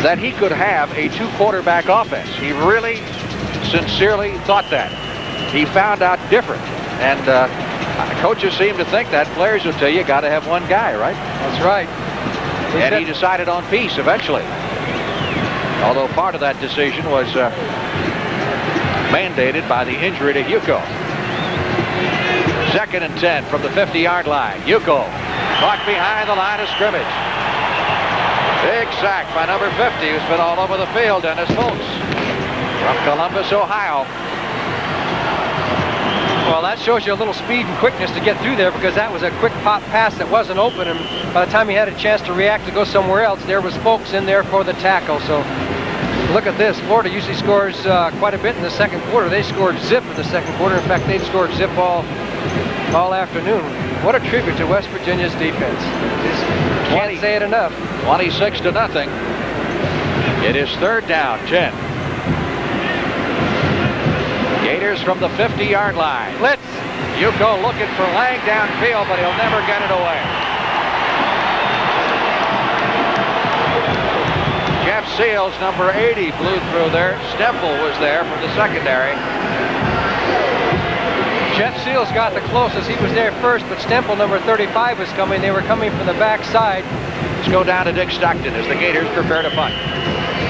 that he could have a 2-quarterback offense. He really sincerely thought that. He found out different. And coaches seem to think that. Players will tell you got to have one guy, right? That's right. And he decided on Peace eventually. Although part of that decision was mandated by the injury to Yuko. Second and 10 from the 50-yard line. Yuko caught behind the line of scrimmage. Big sack by number 50, who's been all over the field, Dennis Folks from Columbus, Ohio. Well, that shows you a little speed and quickness to get through there, because that was a quick pop pass that wasn't open, and by the time he had a chance to react to go somewhere else, there was Folks in there for the tackle. So look at this. Florida usually scores quite a bit in the second quarter. They scored zip in the second quarter. In fact, they've scored zip all afternoon. What a tribute to West Virginia's defense. Can't say it enough. 26-0. It is third down, 10. Gators from the 50-yard line. Blitz. Yuko looking for Lang downfield, but he'll never get it away. Jeff Seals, number 80, flew through there. Stempel was there from the secondary. Jeff Seals got the closest. He was there first, but Stempel, number 35, was coming. They were coming from the backside. Let's go down to Dick Stockton as the Gators prepare to punt.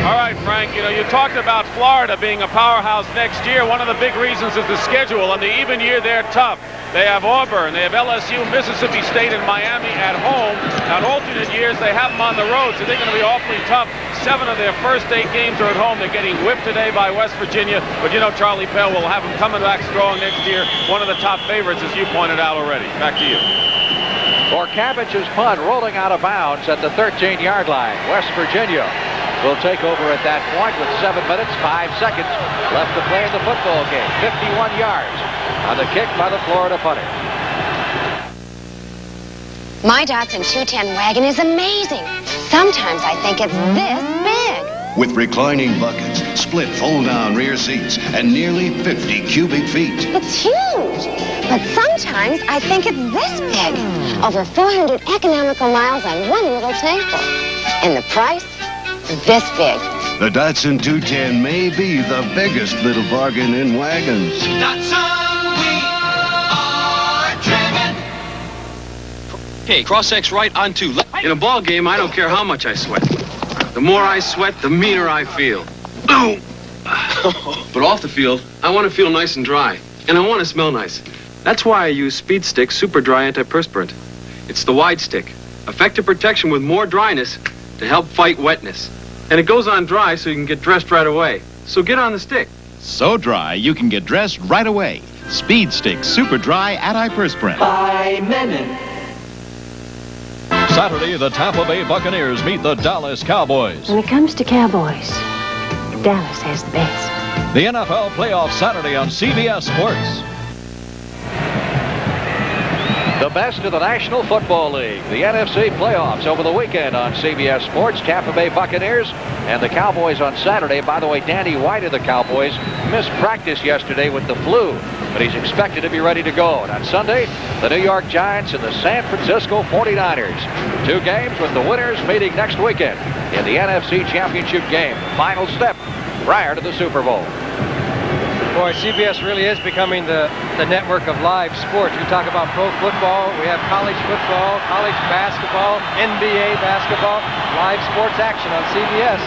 All right, Frank, you know, you talked about Florida being a powerhouse next year. One of the big reasons is the schedule. On the even year, they're tough. They have Auburn, they have LSU, Mississippi State, and Miami at home. Now, in alternate years, they have them on the road, so they're going to be awfully tough. 7 of their first 8 games are at home. They're getting whipped today by West Virginia, but you know Charlie Pell will have them coming back strong next year. One of the top favorites, as you pointed out already. Back to you. For Cabbage's punt, rolling out of bounds at the 13-yard line. West Virginia will take over at that point with 7 minutes, 5 seconds left to play in the football game. 51 yards on the kick by the Florida punter. My Datsun 210 wagon is amazing. Sometimes I think it's this big. With reclining buckets, split fold-down rear seats, and nearly 50 cubic feet. It's huge. But sometimes I think it's this big. Over 400 economical miles on one little tanker. And the price? This big. The Datsun 210 may be the biggest little bargain in wagons. Datsun, we are driven. Hey, cross X right onto left. In a ball game, I don't care how much I sweat. The more I sweat, the meaner I feel. But off the field, I want to feel nice and dry. And I want to smell nice. That's why I use Speed Stick Super Dry Antiperspirant. It's the wide stick. Effective protection with more dryness to help fight wetness. And it goes on dry so you can get dressed right away. So get on the stick. So dry you can get dressed right away. Speed Stick Super Dry Antiperspirant. By Menon. Saturday, the Tampa Bay Buccaneers meet the Dallas Cowboys. When it comes to Cowboys, Dallas has the best. The NFL playoffs Saturday on CBS Sports. The best of the National Football League, the NFC playoffs over the weekend on CBS Sports. Tampa Bay Buccaneers and the Cowboys on Saturday. By the way, Danny White of the Cowboys missed practice yesterday with the flu, but he's expected to be ready to go. And on Sunday, the New York Giants and the San Francisco 49ers. 2 games with the winners meeting next weekend in the NFC Championship game. Final step prior to the Super Bowl. Boy, CBS really is becoming the network of live sports. We talk about pro football, we have college football, college basketball, NBA basketball, live sports action on CBS.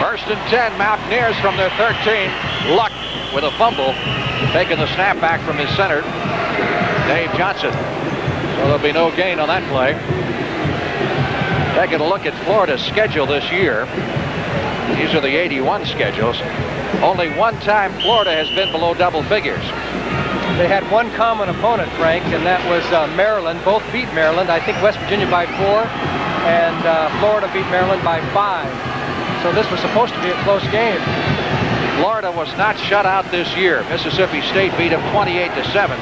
First and 10, Mountaineers from their 13. Luck with a fumble, taking the snap back from his center, Dave Johnson. So there'll be no gain on that play. Taking a look at Florida's schedule this year. These are the 81 schedules. Only one time Florida has been below double figures. They had one common opponent, Frank, and that was Maryland. Both beat Maryland. I think West Virginia by 4, and Florida beat Maryland by 5. So this was supposed to be a close game. Florida was not shut out this year. Mississippi State beat them 28-7.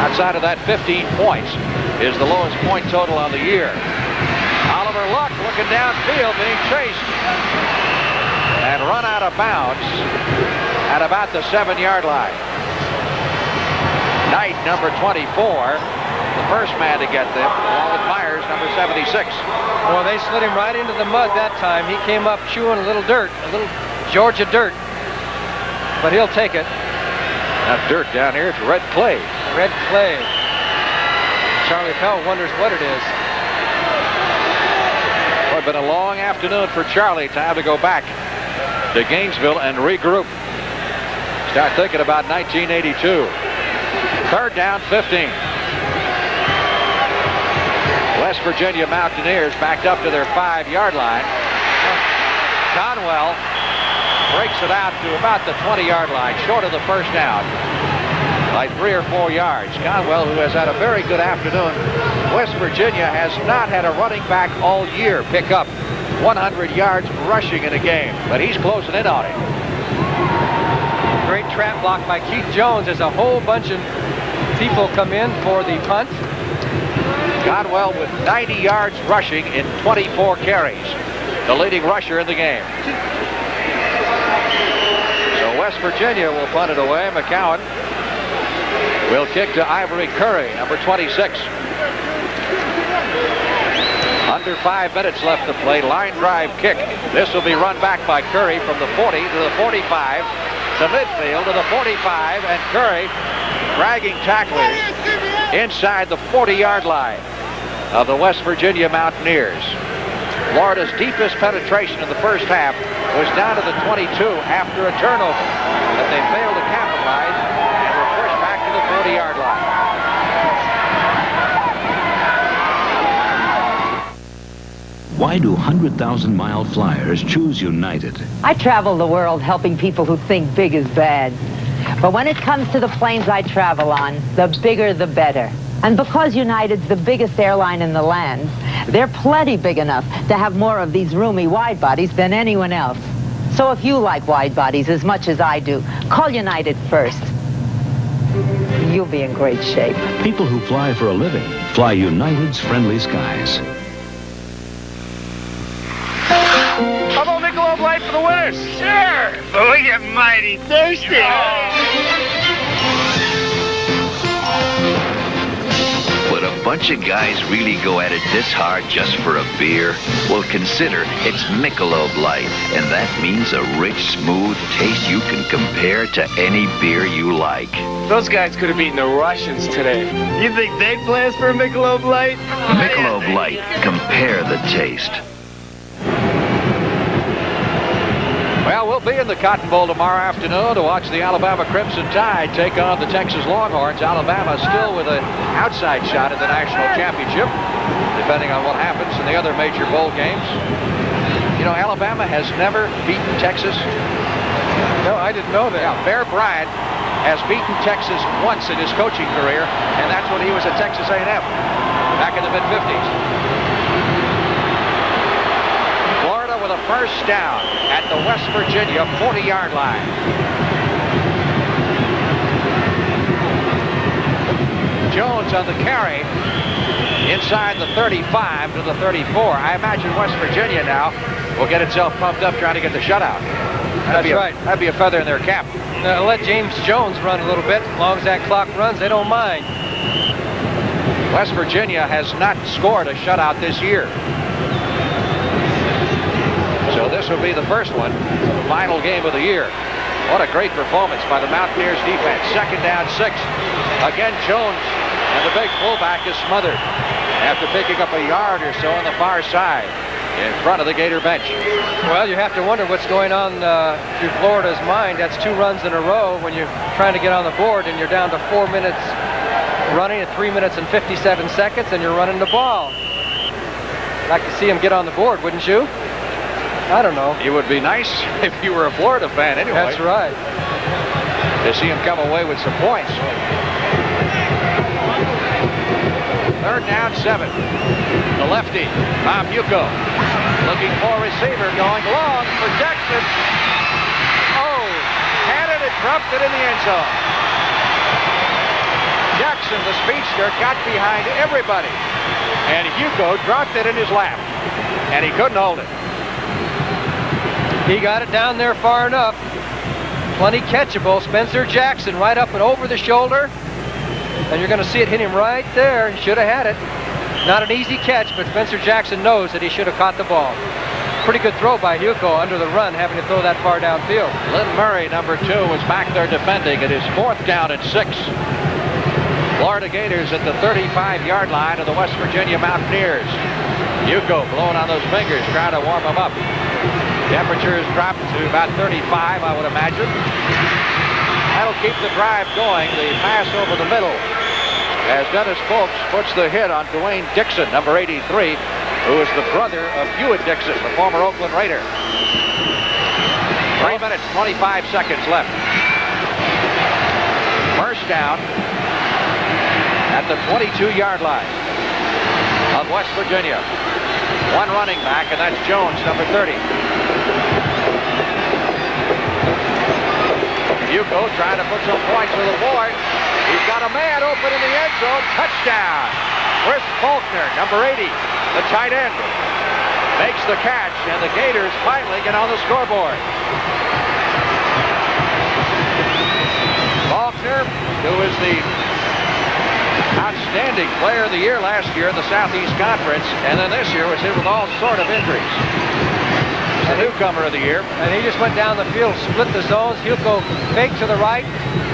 Outside of that, 15 points is the lowest point total on the year. Oliver Luck looking downfield, being chased. And run out of bounds at about the 7-yard line. Knight, number 24, the first man to get them, along with Myers, number 76. Well, they slid him right into the mud that time. He came up chewing a little dirt, a little Georgia dirt. But he'll take it. Not dirt down here, it's red clay. Red clay. Charlie Pell wonders what it is. Well, it's been a long afternoon for Charlie. Time to go back to Gainesville and regroup. Start thinking about 1982. Third down, 15. West Virginia Mountaineers backed up to their 5-yard line. Conwell breaks it out to about the 20-yard line, short of the first down by 3 or 4 yards. Conwell, who has had a very good afternoon. West Virginia has not had a running back all year pick up 100 yards rushing in a game, but he's closing in on it. Great trap block by Keith Jones as a whole bunch of people come in for the punt. Conwell with 90 yards rushing in 24 carries, the leading rusher in the game. So West Virginia will punt it away. McCowan will kick to Ivory Curry, number 26. Under 5 minutes left to play. Line drive kick. This will be run back by Curry from the 40 to the 45 to midfield to the 45, and Curry dragging tacklers inside the 40-yard line of the West Virginia Mountaineers. Florida's deepest penetration in the first half was down to the 22 after a turnover that they failed to capitalize and were pushed back to the 40-yard line. Why do 100,000-mile flyers choose United? I travel the world helping people who think big is bad. But when it comes to the planes I travel on, the bigger the better. And because United's the biggest airline in the land, they're plenty big enough to have more of these roomy wide bodies than anyone else. So if you like wide bodies as much as I do, call United first. You'll be in great shape. People who fly for a living fly United's friendly skies. How about Michelob Light for the winners? Sure, but we get mighty thirsty. Would a bunch of guys really go at it this hard just for a beer? Well, consider it's Michelob Light, and that means a rich, smooth taste you can compare to any beer you like. Those guys could have beaten the Russians today. You think they'd play us for a Michelob Light? Michelob Light. Compare the taste. Well, we'll be in the Cotton Bowl tomorrow afternoon to watch the Alabama Crimson Tide take on the Texas Longhorns. Alabama still with an outside shot at the national championship, depending on what happens in the other major bowl games. You know, Alabama has never beaten Texas. No, I didn't know that. Yeah, Bear Bryant has beaten Texas once in his coaching career, and that's when he was at Texas A&M back in the mid-50s. Florida with a first down at the West Virginia 40-yard line. Jones on the carry inside the 35 to the 34. I imagine West Virginia now will get itself pumped up trying to get the shutout. That's right. That'd be a feather in their cap. Now, let James Jones run a little bit. As long as that clock runs, they don't mind. West Virginia has not scored a shutout this year. So this will be the first one, the final game of the year. What a great performance by the Mountaineers defense. Second down, 6. Again, Jones, and the big fullback is smothered after picking up a yard or so on the far side in front of the Gator bench. Well, you have to wonder what's going on through Florida's mind. That's 2 runs in a row when you're trying to get on the board and you're down to 4 minutes running at 3 minutes and 57 seconds, and you're running the ball. I'd like to see him get on the board, wouldn't you? I don't know. It would be nice if you were a Florida fan anyway. That's right. To see him come away with some points. Third down, 7. The lefty, Bob Muco, looking for a receiver, going long for Jackson. Oh, had it and dropped it in the end zone. Jackson, the speedster, got behind everybody, and Hugo dropped it in his lap. and he couldn't hold it. He got it down there far enough. Plenty catchable. Spencer Jackson right up and over the shoulder. And you're going to see it hit him right there. He should have had it. Not an easy catch, but Spencer Jackson knows that he should have caught the ball. Pretty good throw by Hugo under the run, having to throw that far downfield. Lynn Murray, number 2, was back there defending. It is 4th down and 6. Florida Gators at the 35-yard line of the West Virginia Mountaineers. Hugo blowing on those fingers, trying to warm them up. Temperatures dropped to about 35, I would imagine. That'll keep the drive going. The pass over the middle as Dennis Folks puts the hit on Dwayne Dixon, number 83, who is the brother of Hewitt Dixon, the former Oakland Raider. 3 minutes, 25 seconds left. First down at the 22-yard line of West Virginia. One running back, and that's Jones, number 30. Hugo trying to put some points with the board. He's got a man open in the end zone. Touchdown. Chris Faulkner, number 80, the tight end, makes the catch, and the Gators finally get on the scoreboard. Faulkner, who is the outstanding player of the year last year in the Southeast Conference, and then this year was hit with all sort of injuries. The newcomer of the year. And he just went down the field, split the zones. Hugo faked to the right.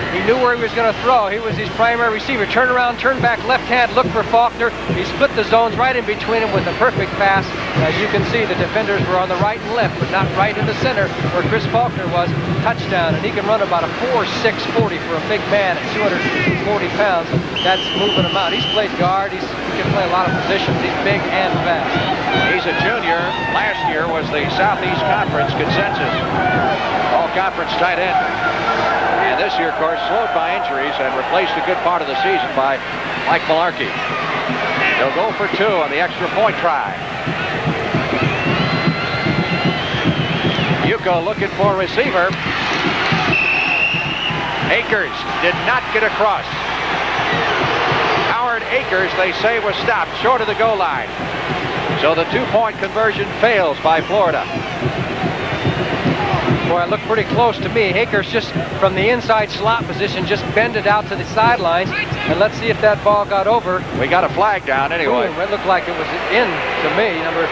He knew where he was going to throw. He was his primary receiver. Turn around, turn back, left hand, look for Faulkner. He split the zones right in between them with a perfect pass. As you can see, the defenders were on the right and left, but not right in the center where Chris Faulkner was. Touchdown, and he can run about a 4.6 40 for a big man at 240 pounds. That's moving him out. He's played guard. He can play a lot of positions. He's big and fast. He's a junior. Last year was the Southeast Conference consensus all-conference tight end. And this year, of course, slowed by injuries and replaced a good part of the season by Mike Malarkey. He'll go for 2 on the extra point try. Hugo looking for a receiver. Akers did not get across. Howard Akers, they say, was stopped short of the goal line. So the 2-point conversion fails by Florida. Boy, it looked pretty close to me. Akers just from the inside slot position just bended out to the sidelines. And let's see if that ball got over. We got a flag down anyway. Ooh, it looked like it was in to me. Number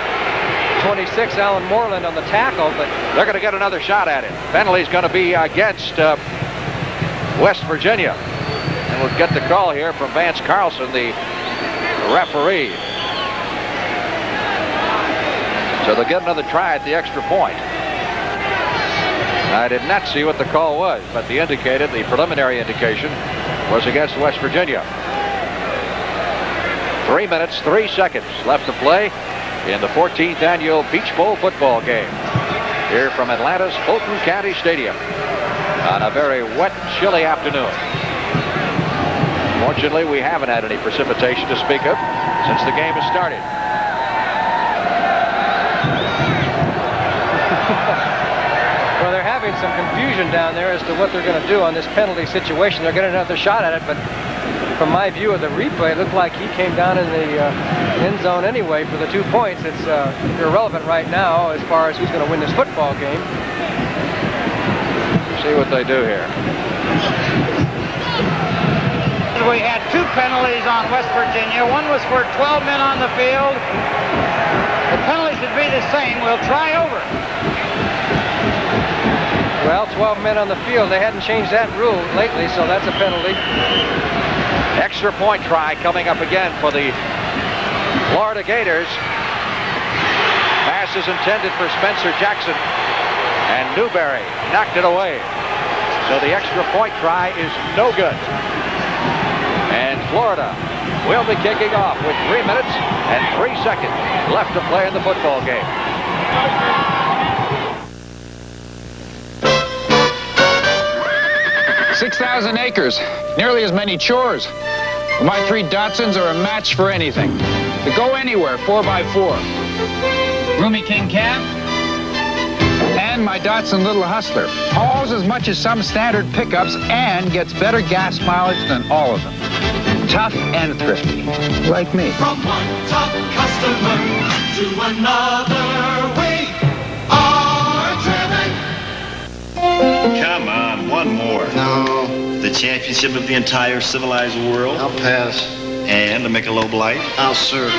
26, Alan Moreland on the tackle, but they're going to get another shot at it. Penalty's going to be against West Virginia. And we'll get the call here from Vance Carlson, the referee. So they'll get another try at the extra point. I did not see what the call was, but the preliminary indication was against West Virginia. 3 minutes, 3 seconds left to play in the 14th annual Peach Bowl football game here from Atlanta's Fulton County Stadium on a very wet, chilly afternoon. Fortunately, we haven't had any precipitation to speak of since the game has started. Well, they're having some confusion down there as to what they're going to do on this penalty situation. They're getting another shot at it, but from my view of the replay, it looked like he came down in the end zone anyway for the 2 points. It's irrelevant right now as far as who's going to win this football game. See what they do here. We had 2 penalties on West Virginia. One was for 12 men on the field. The penalty should be the same. We'll try over. Well, 12 men on the field. They hadn't changed that rule lately, so that's a penalty. Extra point try coming up again for the Florida Gators. Pass is intended for Spencer Jackson, and Newberry knocked it away. So the extra point try is no good. And Florida will be kicking off with 3 minutes and 3 seconds left to play in the football game. 6,000 acres, nearly as many chores. My 3 Datsuns are a match for anything. They go anywhere, 4x4. Roomy King Cab? And my Datsun Little Hustler hauls as much as some standard pickups and gets better gas mileage than all of them. Tough and thrifty, like me. From one tough customer to another, we are driven. Come on, one more. No. The championship of the entire civilized world. I'll pass. And a Michelob Light. I'll serve.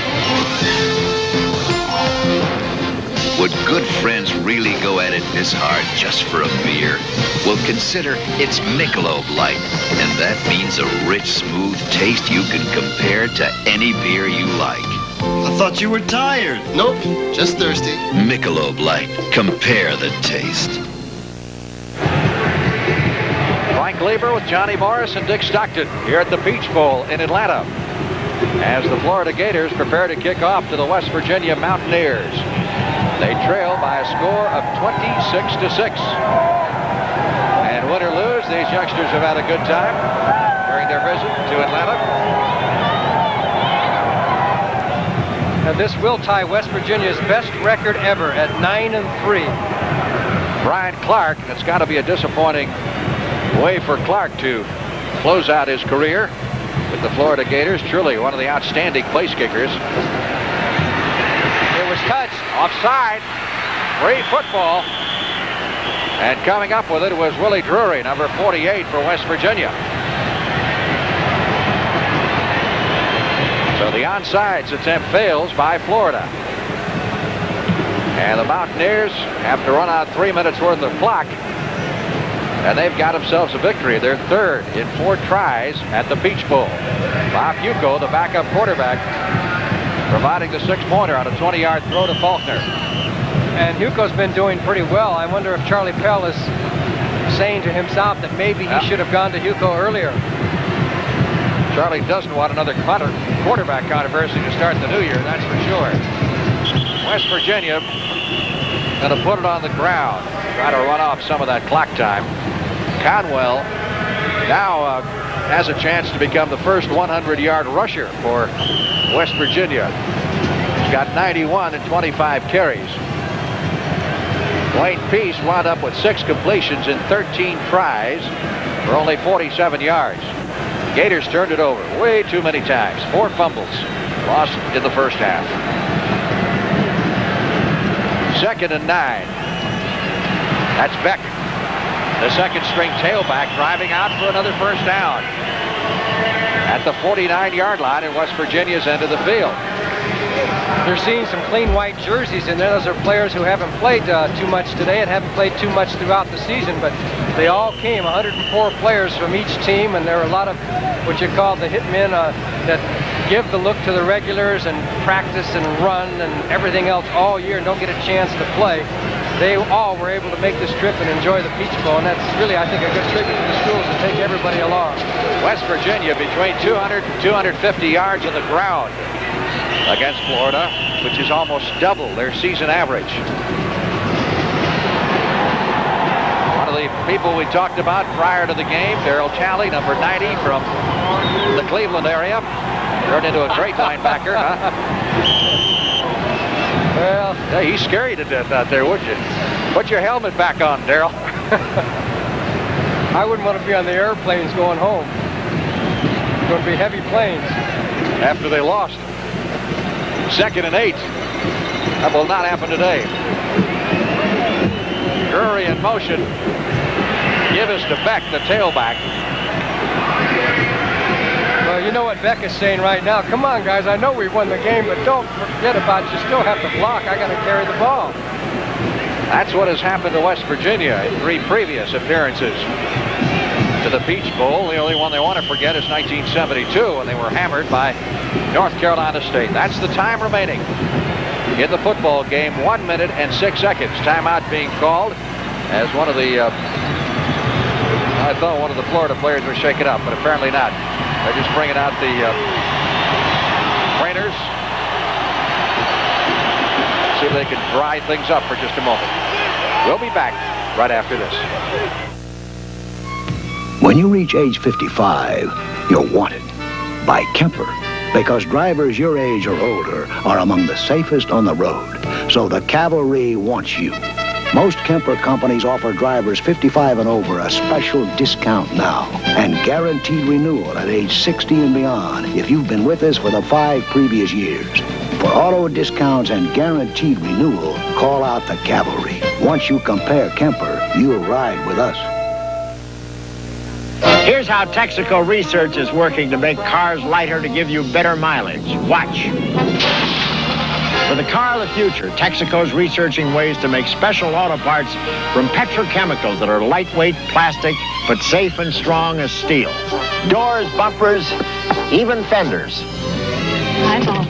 Would good friends really go at it this hard just for a beer? Well, consider it's Michelob Light, and that means a rich, smooth taste you can compare to any beer you like. I thought you were tired. Nope, just thirsty. Michelob Light. Compare the taste. Frank Lieber with Johnny Morris and Dick Stockton here at the Peach Bowl in Atlanta as the Florida Gators prepare to kick off to the West Virginia Mountaineers. They trail by a score of 26-6. And win or lose, these youngsters have had a good time during their visit to Atlanta. And this will tie West Virginia's best record ever at 9-3. Brian Clark, it's got to be a disappointing way for Clark to close out his career with the Florida Gators. Truly one of the outstanding place kickers. It was touched, offside, free football. And coming up with it was Willie Drury, number 48 for West Virginia. So the onside attempt fails by Florida. And the Mountaineers have to run out 3 minutes worth of clock. And they've got themselves a victory. They're third in 4 tries at the Peach Bowl. Bob Fuco, the backup quarterback, providing the 6-pointer on a 20-yard throw to Faulkner. And Huco's been doing pretty well. I wonder if Charlie Pell is saying to himself that maybe he should have gone to Huco earlier. Charlie doesn't want another quarterback controversy to start the new year, that's for sure. West Virginia going to put it on the ground, try to run off some of that clock time. Conwell now has a chance to become the first 100-yard rusher for West Virginia. He's got 91 and 25 carries. Wayne Peace wound up with 6 completions in 13 tries for only 47 yards. Gators turned it over way too many times. 4 fumbles lost in the first half. 2nd and 9. That's Beck, the second-string tailback, driving out for another first down at the 49-yard line in West Virginia's end of the field. They're seeing some clean white jerseys in there. Those are players who haven't played too much today and haven't played too much throughout the season, but they all came, 104 players from each team, and there are a lot of what you call the hitmen that give the look to the regulars and practice and run and everything else all year and don't get a chance to play. They all were able to make this trip and enjoy the Peach Bowl, and that's really, I think, a good tribute to the schools to take everybody along. West Virginia between 200 and 250 yards on the ground against Florida, which is almost double their season average. One of the people we talked about prior to the game, Darryl Talley, number 90 from the Cleveland area, turned into a great linebacker, huh? Well, yeah, he's scary to death out there, wouldn't you? Put your helmet back on, Darryl. I wouldn't want to be on the airplanes going home. It's going to be heavy planes. After they lost. 2nd and 8. That will not happen today. Drury in motion. Give us to Beck, the tailback. Well, you know what Beck is saying right now. Come on, guys. I know we won the game, but don't forget about it. You still have to block. I got to carry the ball. That's what has happened to West Virginia in 3 previous appearances to the Peach Bowl. The only one they want to forget is 1972 when they were hammered by North Carolina State. That's the time remaining in the football game. 1 minute and 6 seconds. Timeout being called as one of the I thought one of the Florida players was shaken up, but apparently not. They're just bringing out the trainers. See if they can dry things up for just a moment. We'll be back right after this. When you reach age 55, you're wanted by Kemper, because drivers your age or older are among the safest on the road. So the cavalry wants you. Most Kemper companies offer drivers 55 and over a special discount now and guaranteed renewal at age 60 and beyond if you've been with us for the 5 previous years. For auto discounts and guaranteed renewal, call out the cavalry. Once you compare Kemper, you'll ride with us. Here's how Texaco Research is working to make cars lighter to give you better mileage. Watch. For the car of the future, Texaco's researching ways to make special auto parts from petrochemicals that are lightweight plastic, but safe and strong as steel. Doors, bumpers, even fenders. Eyeball.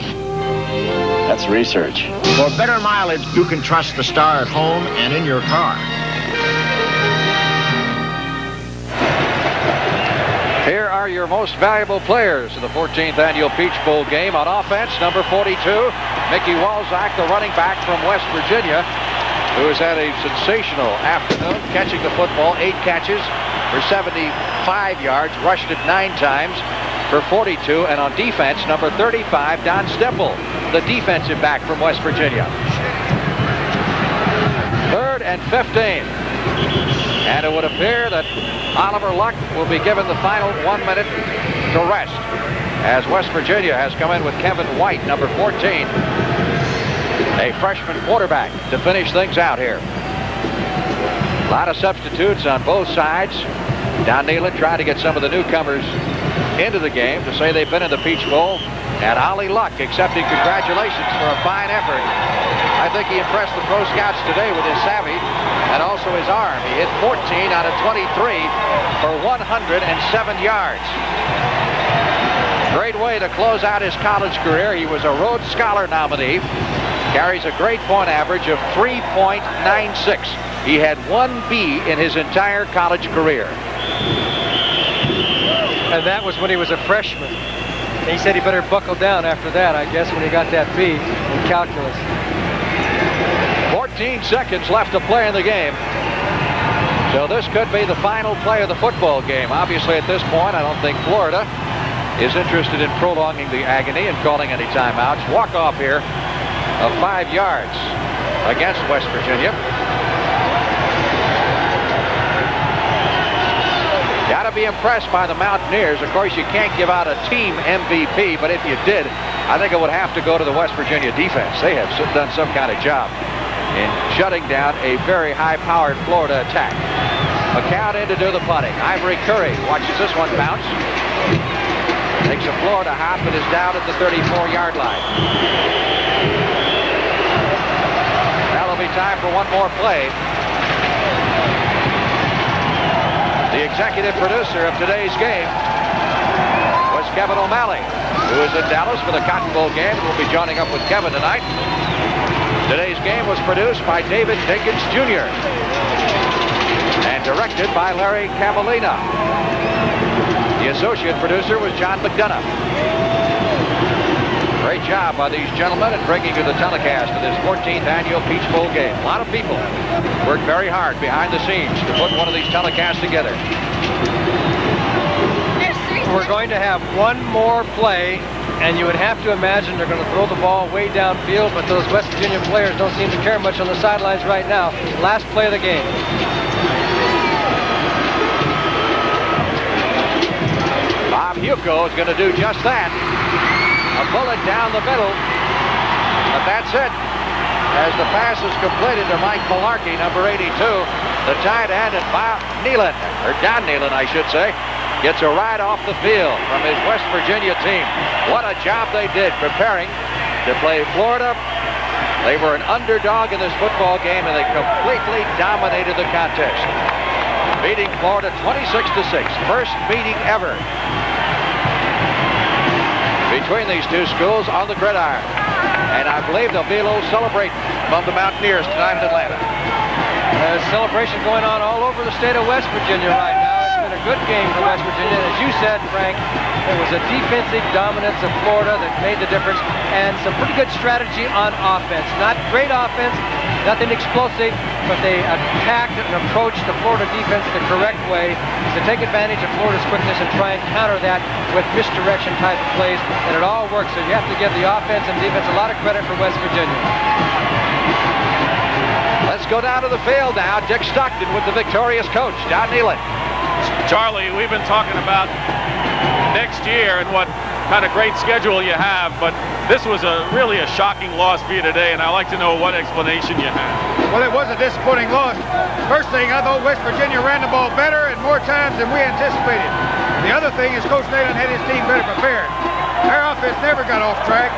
That's research. For better mileage, you can trust the star at home and in your car. Here are your most valuable players in the 14th annual Peach Bowl game. On offense, number 42, Mickey Walczak, the running back from West Virginia, who has had a sensational afternoon, catching the football, 8 catches for 75 yards, rushed it 9 times for 42. And on defense, number 35, Don Stempel, the defensive back from West Virginia. 3rd and 15. And it would appear that Oliver Luck will be given the final 1 minute to rest, as West Virginia has come in with Kevin White, number 14, a freshman quarterback, to finish things out here. A lot of substitutes on both sides. Don Nehlen tried to get some of the newcomers into the game to say they've been in the Peach Bowl, and Ollie Luck accepting congratulations for a fine effort. I think he impressed the pro scouts today with his savvy and also his arm. He hit 14 out of 23 for 107 yards. Great way to close out his college career. He was a Rhodes Scholar nominee. Carries a grade point average of 3.96. He had 1 B in his entire college career. And that was when he was a freshman. And he said he better buckle down after that, I guess, when he got that B in calculus. 14 seconds left to play in the game. So this could be the final play of the football game. Obviously, at this point, I don't think Florida is interested in prolonging the agony and calling any timeouts. Walk off here of 5 yards against West Virginia. Got to be impressed by the Mountaineers. Of course, you can't give out a team MVP, but if you did, I think it would have to go to the West Virginia defense. They have done some kind of job in shutting down a very high-powered Florida attack. McCown in to do the punting. Ivory Curry watches this one bounce. Takes a Florida hop and is down at the 34-yard line. That'll be time for one more play. The executive producer of today's game was Kevin O'Malley, who is in Dallas for the Cotton Bowl game and will be joining up with Kevin tonight. Today's game was produced by David Dinkins Jr. and directed by Larry Cavallina. The associate producer was John McDonough. Great job by these gentlemen in bringing you the telecast of this 14th annual Peach Bowl game. A lot of people worked very hard behind the scenes to put one of these telecasts together. We're going to have one more play, and you would have to imagine they're going to throw the ball way downfield, but those West Virginia players don't seem to care much on the sidelines right now. Last play of the game. Bob Hugo is going to do just that. A bullet down the middle. But that's it. As the pass is completed to Mike Malarkey, number 82, the tight end, and Bob Nehlen, or Don Nehlen, I should say, gets a ride off the field from his West Virginia team. What a job they did preparing to play Florida. They were an underdog in this football game, and they completely dominated the contest, beating Florida 26-6. First meeting ever between these two schools on the gridiron. And I believe there'll be a little celebration among the Mountaineers tonight in Atlanta. There's celebration going on all over the state of West Virginia right now. It's been a good game for West Virginia. As you said, Frank, it was a defensive dominance of Florida that made the difference, and some pretty good strategy on offense. Not great offense, nothing explosive, but they attacked and approached the Florida defense the correct way to take advantage of Florida's quickness and try and counter that with misdirection type of plays, and it all works. So you have to give the offense and defense a lot of credit for West Virginia. Let's go down to the field now. Dick Stockton with the victorious coach, Don Nehlen. Charlie, we've been talking about next year and what kind of great schedule you have, but this was really a shocking loss for you today, and I'd like to know what explanation you have. Well, it was a disappointing loss. First thing, I thought West Virginia ran the ball better and more times than we anticipated. The other thing is Coach Nehlen had his team better prepared. Our offense never got off track.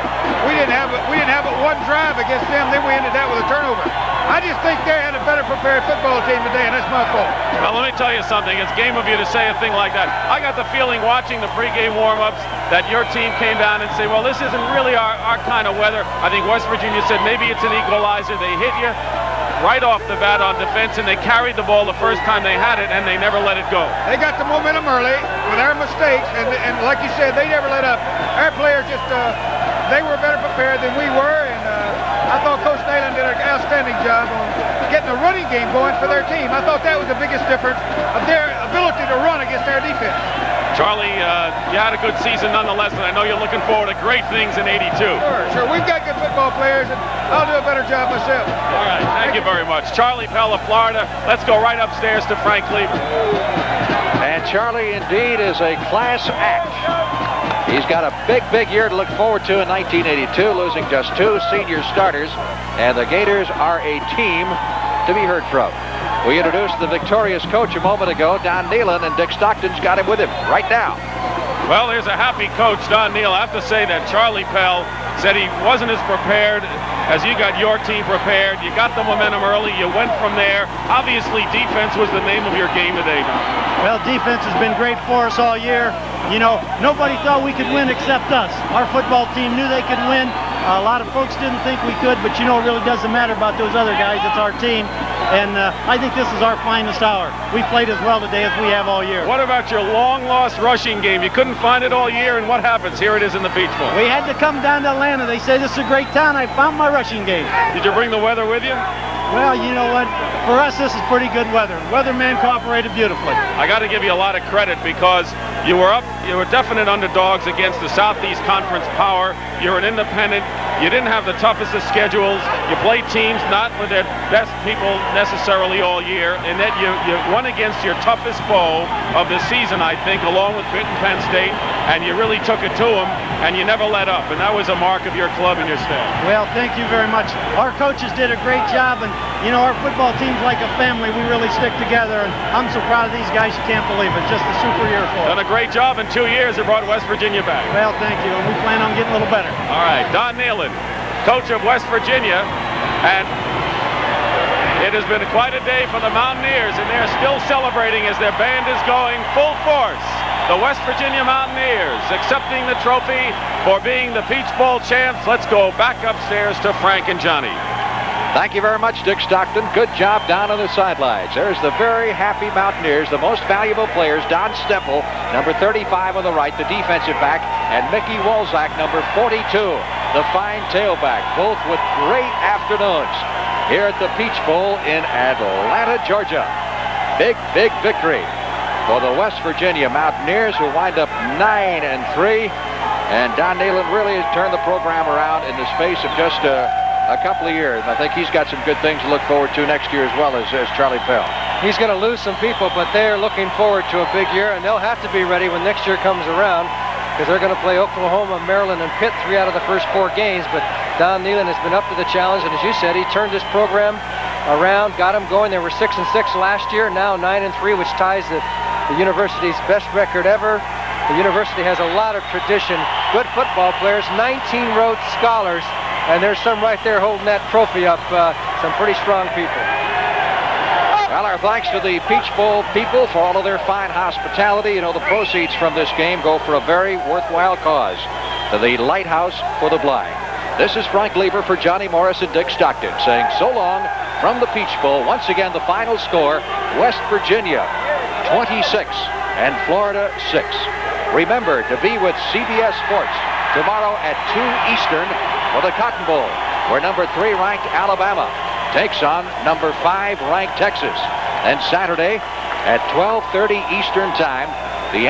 We didn't have but one drive against them, then we ended that with a turnover. I just think they had a better prepared football team today, and that's my fault. Well, let me tell you something. It's game of you to say a thing like that. I got the feeling watching the pregame warm-ups that your team came down and say, well, this isn't really our kind of weather. I think West Virginia said maybe it's an equalizer. They hit you right off the bat on defense, and they carried the ball the first time they had it, and they never let it go. They got the momentum early with our mistakes, and like you said, they never let up. Our players just, they were better prepared than we were, and I thought Coach Nehlen did an outstanding job on getting a running game going for their team. I thought that was the biggest difference of their ability to run against our defense. Charlie, you had a good season nonetheless, and I know you're looking forward to great things in '82. Sure. We've got good football players, and I'll do a better job myself. All right, thank you very much. Charlie Pell of Florida. Let's go right upstairs to Frank Lieber. And Charlie indeed is a class act. He's got a big year to look forward to in 1982, losing just 2 senior starters, and the Gators are a team to be heard from. We introduced the victorious coach a moment ago, Don Nehlen, and Dick Stockton's got him with him right now. Well, there's a happy coach, Don Nehlen. I have to say that Charlie Pell said he wasn't as prepared as you got your team prepared. You got the momentum early. You went from there. Obviously, defense was the name of your game today, Don. Well, defense has been great for us all year. You know, nobody thought we could win except us. Our football team knew they could win. A lot of folks didn't think we could, but you know, it really doesn't matter about those other guys. It's our team. And I think this is our finest hour. We played as well today as we have all year. What about your long-lost rushing game? You couldn't find it all year, and what happens? Here it is in the Peach Bowl. We had to come down to Atlanta. They say this is a great town. I found my rushing game. Did you bring the weather with you? Well, you know what? For us, this is pretty good weather. Weatherman cooperated beautifully. I got to give you a lot of credit because you were definite underdogs against the Southeast Conference power. You're an independent. You didn't have the toughest of schedules. You played teams not with their best people necessarily all year, and that you won against your toughest foe of the season, I think, along with Pitt and Penn State, and you really took it to them, and you never let up, and that was a mark of your club and your staff. Well, thank you very much. Our coaches did a great job, and you know, our football team's like a family. We really stick together, and I'm so proud of these guys, you can't believe it. Just a super year for us. Done a great job in 2 years. It brought West Virginia back. Well, thank you, and we plan on getting a little better. All right, Don Nehlen, coach of West Virginia, and it has been quite a day for the Mountaineers, and they're still celebrating as their band is going full force. The West Virginia Mountaineers accepting the trophy for being the Peach Bowl champs. Let's go back upstairs to Frank and Johnny. Thank you very much, Dick Stockton. Good job down on the sidelines. There's the very happy Mountaineers, the most valuable players, Don Stemple, number 35 on the right, the defensive back, and Mickey Wolzak, number 42, the fine tailback, both with great afternoons here at the Peach Bowl in Atlanta, Georgia. Big victory for the West Virginia Mountaineers, who wind up 9-3. And Don Nehlen really has turned the program around in the space of just a couple of years. I think he's got some good things to look forward to next year as well as Charlie Pell. He's going to lose some people, but they're looking forward to a big year, and they'll have to be ready when next year comes around, because they're going to play Oklahoma, Maryland, and Pitt 3 out of the first 4 games. But Don Nehlen has been up to the challenge, and as you said, he turned this program around, got them going. They were 6-6 last year, now 9-3, which ties the university's best record ever. The university has a lot of tradition, good football players, 19 Rhodes Scholars, and there's some right there holding that trophy up, some pretty strong people. Well, our thanks to the Peach Bowl people for all of their fine hospitality. You know, the proceeds from this game go for a very worthwhile cause, to the Lighthouse for the Blind. This is Frank Lieber for Johnny Morris and Dick Stockton saying so long from the Peach Bowl. Once again, the final score, West Virginia 26 and Florida 6. Remember to be with CBS Sports tomorrow at 2 Eastern for the Cotton Bowl, where number 3 ranked Alabama takes on number 5 ranked Texas. And Saturday at 12:30 Eastern Time, the